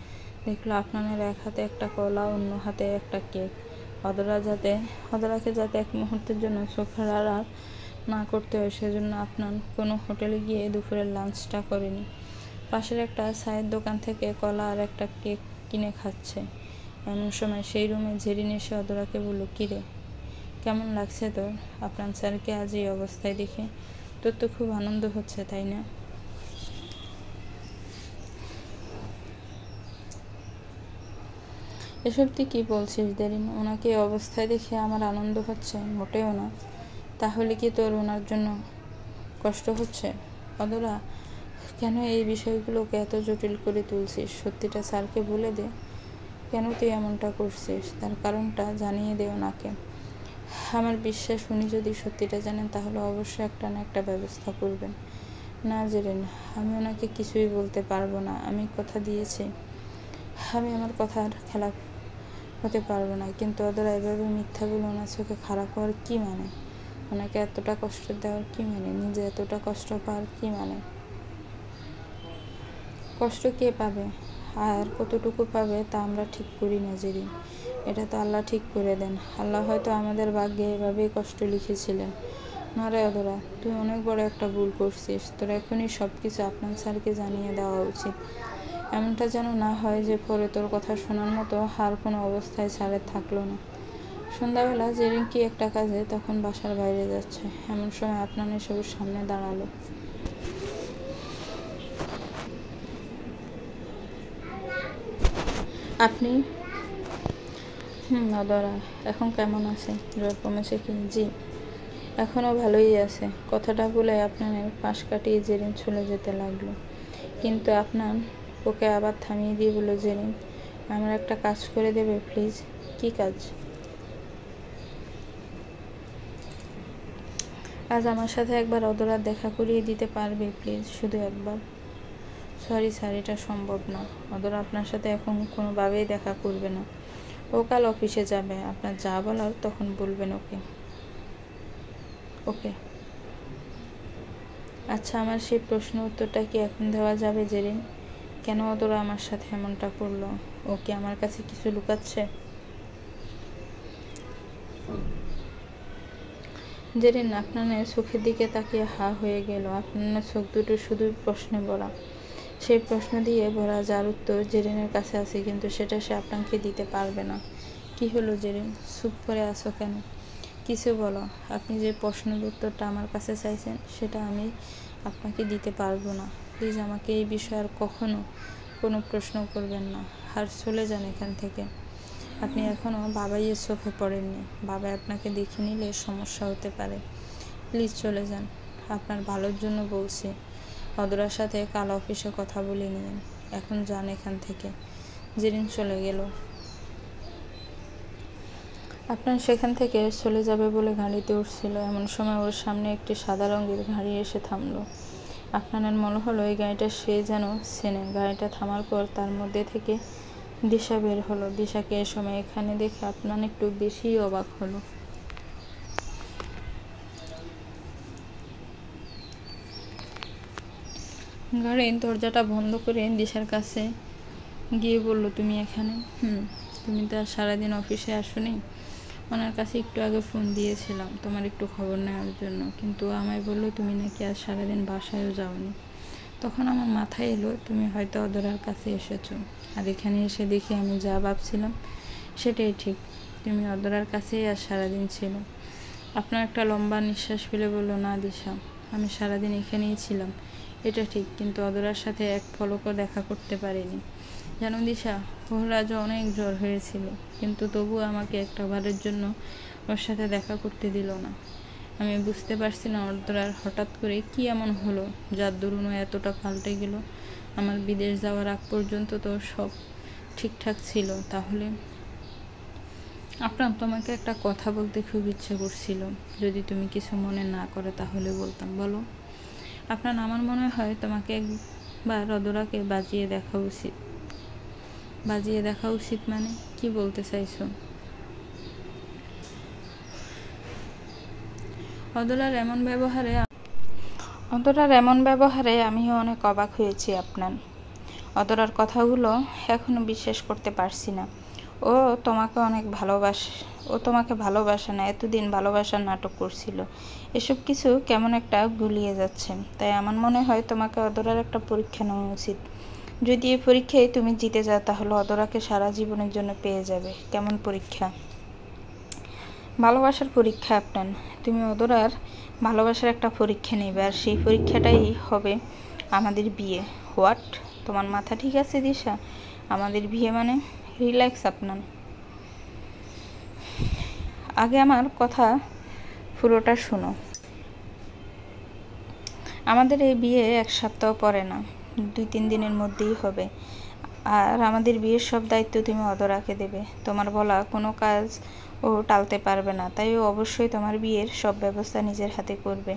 দেখলো আপনার এক হাতে একটা কলা, অন্য হাতে একটা কেক। অদরাকে যাতে 1 মুহূর্তের জন্য চোখের আড়াল না করতে হয় সেজন্য আপনার কোনো হোটেলে গিয়ে দুপুরের লাঞ্চটা করেনি। পাশের একটা চায়ের দোকান থেকে কলা আর একটা কেক কিনে খাচ্ছে। এমন সময় সেই রুমে জেরিন এসে অদরাকে বলল, কিরে, কেমন লাগছে তোর? আপনার স্যারকে আজ এই অবস্থায় দেখে তোর তো খুব আনন্দ হচ্ছে, তাই না? এসব তুই কী বলছিস জেরিন? ওনাকে এই অবস্থায় দেখে আমার আনন্দ হচ্ছে? মোটেও না। তাহলে কি তোর ওনার জন্য কষ্ট হচ্ছে? অদরা, কেন এই বিষয়গুলোকে এত জটিল করে তুলছিস? সত্যিটা স্যারকে বলে দে। কেন তুই এমনটা করছিস তার কারণটা জানিয়ে দে ওনাকে। আমার বিশ্বাস উনি যদি সত্যিটা জানেন তাহলে অবশ্যই একটা না একটা ব্যবস্থা করবেন। না জেরিন, আমি ওনাকে কিছুই বলতে পারবো না। আমি কথা দিয়েছি, আমি আমার কথার খেলাপ হতে পারবো না। কিন্তু অদরা, এভাবে মিথ্যা বলে ওনার চোখে খারাপ হওয়ার কি মানে? ওনাকে এতটা কষ্ট দেওয়ার কি মানে? নিজে এতটা কষ্ট পাওয়ার কি মানে? কষ্ট কে পাবে আর কতটুকু পাবে তা আমরা ঠিক করি না জেরিন, এটা তো আল্লাহ ঠিক করে দেন। আল্লাহ হয়তো আমাদের ভাগ্যে এভাবেই কষ্ট লিখেছিলেন। না রে অদরা, তুই অনেক বড় একটা ভুল করছিস। তোর এখনই সব কিছু আপনার স্যারকে জানিয়ে দেওয়া উচিত। এমনটা যেন না হয় যে পরে তোর কথা শোনার মতো আর কোনো অবস্থায় স্যারের থাকলো না। সন্ধ্যাবেলা জেরিন কি একটা কাজে তখন বাসার বাইরে যাচ্ছে। এমন সময় আপনার সবুজ সামনে দাঁড়ালো। আপনি? অদরা, এখন কেমন আছে? জ্বর কমেছে কি? জি, এখনও ভালোই আছে। কথাটা বলে আপনার পাশ কাটিয়ে জেরিন চলে যেতে লাগলো। কিন্তু আপনার ওকে আবার থামিয়ে দিয়ে বলল, জেরিন, আমার একটা কাজ করে দেবে প্লিজ? কি কাজ? আজ আমার সাথে একবার অদরার দেখা করিয়ে দিতে পারবে প্লিজ? শুধু একবার। সরি স্যার, এটা সম্ভব না। অদরা আপনার সাথে এখন কোনোভাবেই দেখা করবে না। ও কাল অফিসে যাবে। আপনার যা বলার তখন বলবেন ওকে। ওকে। আচ্ছা, আমার সেই প্রশ্ন উত্তরটা কি এখন দেওয়া যাবে জেরিন? কেন অদরা আমার সাথে এমনটা করলো? ও কি আমার কাছে কিছু লুকাচ্ছে? জেরিন আপনার চোখের দিকে তাকিয়ে হা হয়ে গেল। আপনার চোখ দুটো শুধুই প্রশ্নে ভরা। সেই প্রশ্ন দিয়ে ভরা যার উত্তর জেরিনের কাছে আছে, কিন্তু সেটা সে আপনাকে দিতে পারবে না। কি হলো জেরিন, চুপ করে আছো কেন? কিছু বলো। আপনি যে প্রশ্নের উত্তরটা আমার কাছে চাইছেন সেটা আমি আপনাকে দিতে পারবো না। প্লিজ আমাকে এই বিষয়ে আর কখনো কোনো প্রশ্ন করবেন না, আর চলে যান এখান থেকে। আপনি এখনও বাবাইয়ের চোখে পড়েননি। বাবা আপনাকে দেখে নিলে সমস্যা হতে পারে। প্লিজ চলে যান, আপনার ভালোর জন্য বলছি। অদরার সাথে কাল অফিসে কথা বলে নিন। এখন যান এখান থেকে। জেরিন চলে গেল। আপনার সেখান থেকে চলে যাবে বলে গাড়িতে উঠছিল, এমন সময় ওর সামনে একটি সাদা রঙের গাড়ি এসে থামলো। আপনার মনে হলো এই গাড়িটা সে যেন চেনে। গাড়িটা থামার পর তার মধ্যে থেকে দিশা বের হলো। দিশাকে এ সময় এখানে দেখে আপনার একটু বেশিই অবাক হলো। গাড়ির দরজাটা বন্ধ করে দিশার কাছে গিয়ে বলল, তুমি এখানে? তুমি তো আর সারাদিন অফিসে আসোনি। ওনার কাছে একটু আগে ফোন দিয়েছিলাম তোমার একটু খবর নেওয়ার জন্য, কিন্তু আমায় বললো তুমি নাকি আজ সারাদিন বাসায়ও যাওনি। তখন আমার মাথায় এলো তুমি হয়তো অদরার কাছে এসেছো, আর এখানে এসে দেখি আমি যা ভাবছিলাম সেটাই ঠিক, তুমি অদরার কাছেই আজ সারাদিন ছিল। আপনার একটা লম্বা নিঃশ্বাস ফেলে বলল, না দিশা, আমি সারাদিন এখানেই ছিলাম, এটা ঠিক, কিন্তু অদরার সাথে এক পলকও দেখা করতে পারিনি। জানো দিশা, ওর আজও অনেক জ্বর হয়েছিল, কিন্তু তবুও আমাকে একটা বারের জন্য ওর সাথে দেখা করতে দিল না। আমি বুঝতে পারছি না অদরার হঠাৎ করে কি এমন হলো যার দরুন ও এতটা পাল্টে গেল। আমার বিদেশ যাওয়ার আগ পর্যন্ত তো সব ঠিকঠাক ছিল। তাহলে আপনার তোমাকে একটা কথা বলতে খুব ইচ্ছে করছিল, যদি তুমি কিছু মনে না করে তাহলে বলতাম। বলো। আপনার আমার মনে হয় তোমাকে একবার অদরাকে বাজিয়ে দেখা উচিত। বাজিয়ে দেখা উচিত মানে কি বলতে চাইছো? অদরার এমন ব্যবহারে আমিও অনেক অবাক হয়েছি আপনার। অদরার কথাগুলো এখনো বিশ্বাস করতে পারছি না। ও তোমাকে ভালোবাসে না, এতদিন ভালোবাসার নাটক করছিল। এসব কিছু কেমন একটা গুলিয়ে যাচ্ছে। তাই আমার মনে হয় তোমাকে অদরার একটা পরীক্ষা নেওয়া উচিত। যদি এই পরীক্ষায় তুমি জিতে যাও তাহলে অদরাকে সারা জীবনের জন্য পেয়ে যাবে। কেমন পরীক্ষা? ভালোবাসার পরীক্ষা আপনার। তুমি অদরার ভালোবাসার একটা পরীক্ষা নেবে, আর সেই পরীক্ষাটাই হবে আমাদের বিয়ে। হোয়াট? তোমার মাথা ঠিক আছে দিশা? আমাদের বিয়ে মানে? রিল্যাক্স আপনার। আগে আমার কথা পুরোটা শোনো। আমাদের এই বিয়ে 1 সপ্তাহ পরে না, 2-3 দিনের মধ্যেই হবে। আর আমাদের বিয়ের সব দায়িত্ব তুমি অদরাকে দেবে। তোমার বলা কোনো কাজ ও টালতে পারবে না, তাই ও অবশ্যই তোমার বিয়ের সব ব্যবস্থা নিজের হাতে করবে।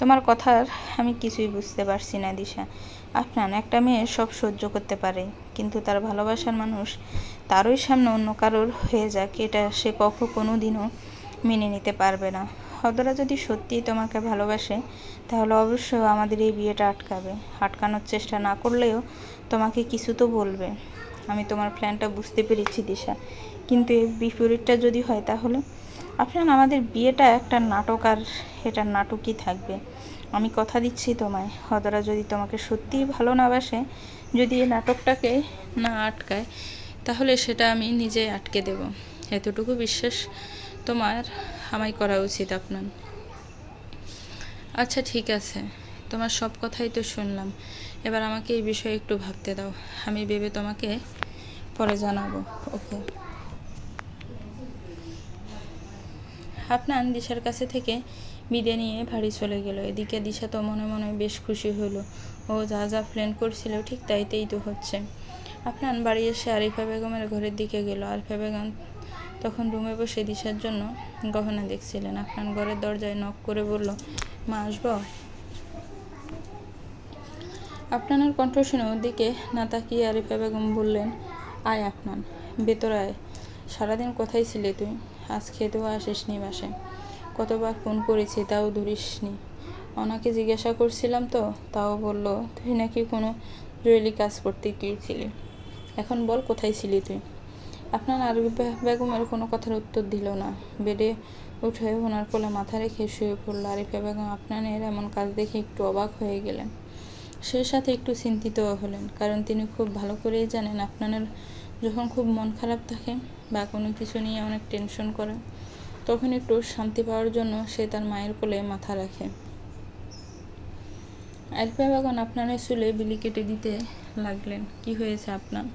তোমার কথার আমি কিছুই বুঝতে পারছি না দিশা। আপনার একটা মেয়ে সব সহ্য করতে পারে, কিন্তু তার ভালোবাসার মানুষ তারই সামনে অন্য কারোর হয়ে যাক, এটা সে কোনোদিনও মেনে নিতে পারবে না। অদরা যদি সত্যিই তোমাকে ভালোবাসে তাহলে অবশ্যই আমাদের এই বিয়েটা আটকানোর চেষ্টা না করলেও তোমাকে কিছু তো বলবে। আমি তোমার প্ল্যানটা বুঝতে পেরেছি দিশা, কিন্তু এর বিপরীতটা যদি হয় তাহলে? আপনার আমাদের বিয়েটা একটা নাটক, আর এটা নাটকই থাকবে। আমি কথা দিচ্ছি তোমায়, অদরা যদি তোমাকে সত্যিই ভালো না বাসে, যদি এই নাটকটাকে না আটকায়, তাহলে সেটা আমি নিজেই আটকে দেব। এতটুকু বিশ্বাস তোমার আমায় করা উচিত আপনার। আচ্ছা ঠিক আছে, তোমার সব কথাই তো শুনলাম, এবার আমাকে এই বিষয়ে একটু ভাবতে দাও। আমি ভেবে তোমাকে পরে জানাবো। ওকে। আপনার দিশার কাছে থেকে বিদায় নিয়ে বাড়ি চলে গেল। এদিকে দিশা তো মনে মনে বেশ খুশি হলো। ও যা যা প্ল্যান করছিল ঠিক তাইতেই তো হচ্ছে। আপনার বাড়ি এসে আরিফা বেগমের ঘরের দিকে গেল। আরিফা বেগম তখন রুমে বসে দিশার জন্য গহনা দেখছিলেন। আপনার ঘরের দরজায় নক করে বলল, মা আসবো? আপনার কণ্ঠ শুনে ওদিকে না তাকিয়ে আরিফা বেগম বললেন, আয় আপনার, ভেতরে আয়। সারাদিন কোথায় ছিলে তুই? আজ খেতেও আসিসনি বাসায়। কতবার ফোন করেছি তাও ধরিসনি। ওনাকে জিজ্ঞাসা করছিলাম তো, তাও বললো তুই নাকি কোনো জরুরি কাজ করতে গিয়েছিলি। এখন বল কোথায় ছিলি তুই? আপনার আরিফা বেগমের কোনো কথার উত্তর দিল না। বেডে উঠে ওনার কোলে মাথা রেখে শুয়ে পড়ল। আরিফা বেগম আপনানের এমন কাজ দেখে একটু অবাক হয়ে গেলেন, সেই সাথে একটু চিন্তিতও হলেন, কারণ তিনি খুব ভালো করেই জানেন আপনার যখন খুব মন খারাপ থাকে বা কোনো কিছু নিয়ে অনেক টেনশন করে, তখন একটু শান্তি পাওয়ার জন্য সে তার মায়ের কোলে মাথা রাখে। আরিফা বেগম আপনার চুলে বিলি কেটে দিতে লাগলেন। কি হয়েছে আপনার?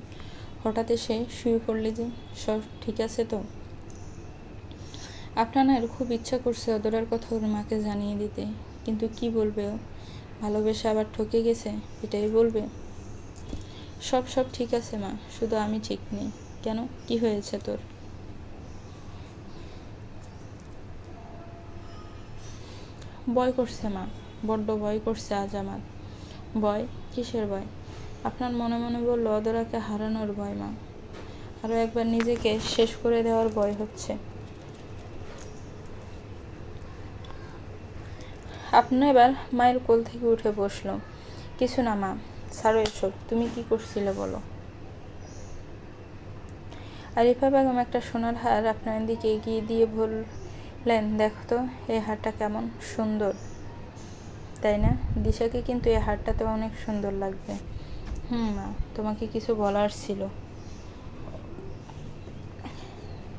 হঠাৎ এসে শুয়ে পড়লে যে? সব ঠিক আছে তো? আপনার খুব ইচ্ছা করছে অদরার কথা ওর মাকে জানিয়ে দিতে, কিন্তু কি বলবে ও? ভালোবেসে আবার ঠকে গেছে, এটাই বলবে? সব ঠিক আছে মা, শুধু আমি ঠিক নেই। কেন, কি হয়েছে তোর? ভয় করছে মা, বড্ড ভয় করছে আজ আমার। ভয়? কিসের ভয়? আপনার মনে মনে বলল, অদরাকে হারানোর ভয় মা। আরও একবার নিজেকে শেষ করে দেওয়ার ভয় হচ্ছে। আপনি এবার মায়ের কোল থেকে উঠে বসল। কিছু না মা, ছাড়ো এসব। তুমি কি করছিলে বলো? আরিফা বেগম একটা সোনার হার আপনার দিকে এগিয়ে দিয়ে বললেন, দেখো তো এই হারটা কেমন সুন্দর, তাই না? দিশাকে কিন্তু এই হারটাতে অনেক সুন্দর লাগবে। মা, তোমাকে কিছু বলার ছিল।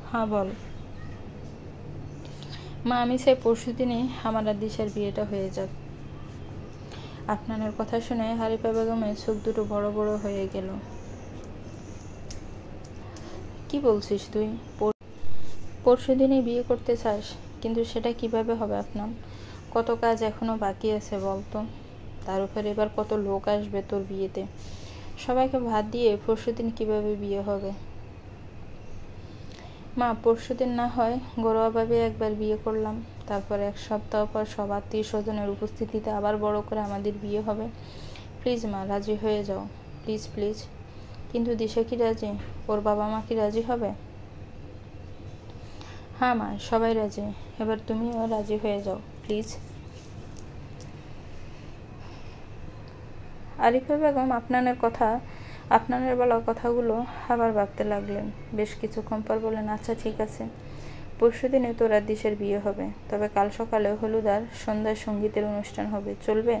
হ্যাঁ বল। মা, আমি চাই পরশু দিনই আমার আর দিশার বিয়েটা হয়ে যাক। আপনার কথা শুনে আরিফা বেগমের চোখ দুটো বড় বড় হয়ে গেল। কি বলছিস তুই? পরশু দিনই বিয়ে করতে চাস? কিন্তু সেটা কিভাবে হবে আপনার? কত কাজ এখনো বাকি আছে বলতো। তার উপর এবার কত লোক আসবে তোর বিয়েতে। সবাইকে ভাত দিয়ে পরশু দিন কীভাবে বিয়ে হবে? মা, পরশু দিন না হয় ঘরোয়াভাবে একবার বিয়ে করলাম, তারপর এক সপ্তাহ পর সব আত্মীয় স্বজনের উপস্থিতিতে আবার বড় করে আমাদের বিয়ে হবে। প্লিজ মা, রাজি হয়ে যাও, প্লিজ প্লিজ। কিন্তু দিশা কি রাজি? ওর বাবা মা কি রাজি হবে? হ্যাঁ মা, সবাই রাজি। এবার তুমিও রাজি হয়ে যাও প্লিজ। আরিফা বেগম আপনানের বলা কথাগুলো আবার ভাবতে লাগলেন। বেশ কিছুক্ষণ পর বললেন, আচ্ছা ঠিক আছে, পরশু দিনে তোরা দিশের বিয়ে হবে, তবে কাল সকালে হলুদ আর সন্ধ্যায় সঙ্গীতের অনুষ্ঠান হবে, চলবে?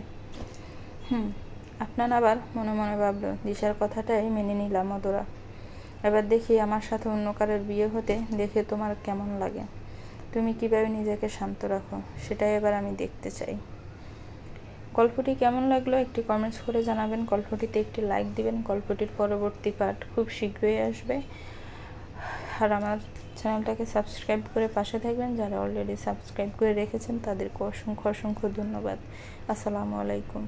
আপনার আবার মনে মনে ভাবল, দিশার কথাটাই মেনে নিলাম ওরা। এবার দেখি আমার সাথে অন্য কারোর বিয়ে হতে দেখে তোমার কেমন লাগে। তুমি কিভাবে নিজেকে শান্ত রাখো সেটাই এবার আমি দেখতে চাই। গল্পটি কেমন লাগলো একটি কমেন্টস করে জানাবেন। গল্পটিতে একটি লাইক দিবেন। গল্পটির পরবর্তী পার্ট খুব শীঘ্রই আসবে। আর আমার চ্যানেলটাকে সাবস্ক্রাইব করে পাশে থাকবেন। যারা অলরেডি সাবস্ক্রাইব করে রেখেছেন তাদেরকে অসংখ্য অসংখ্য ধন্যবাদ। আসসালামু আলাইকুম।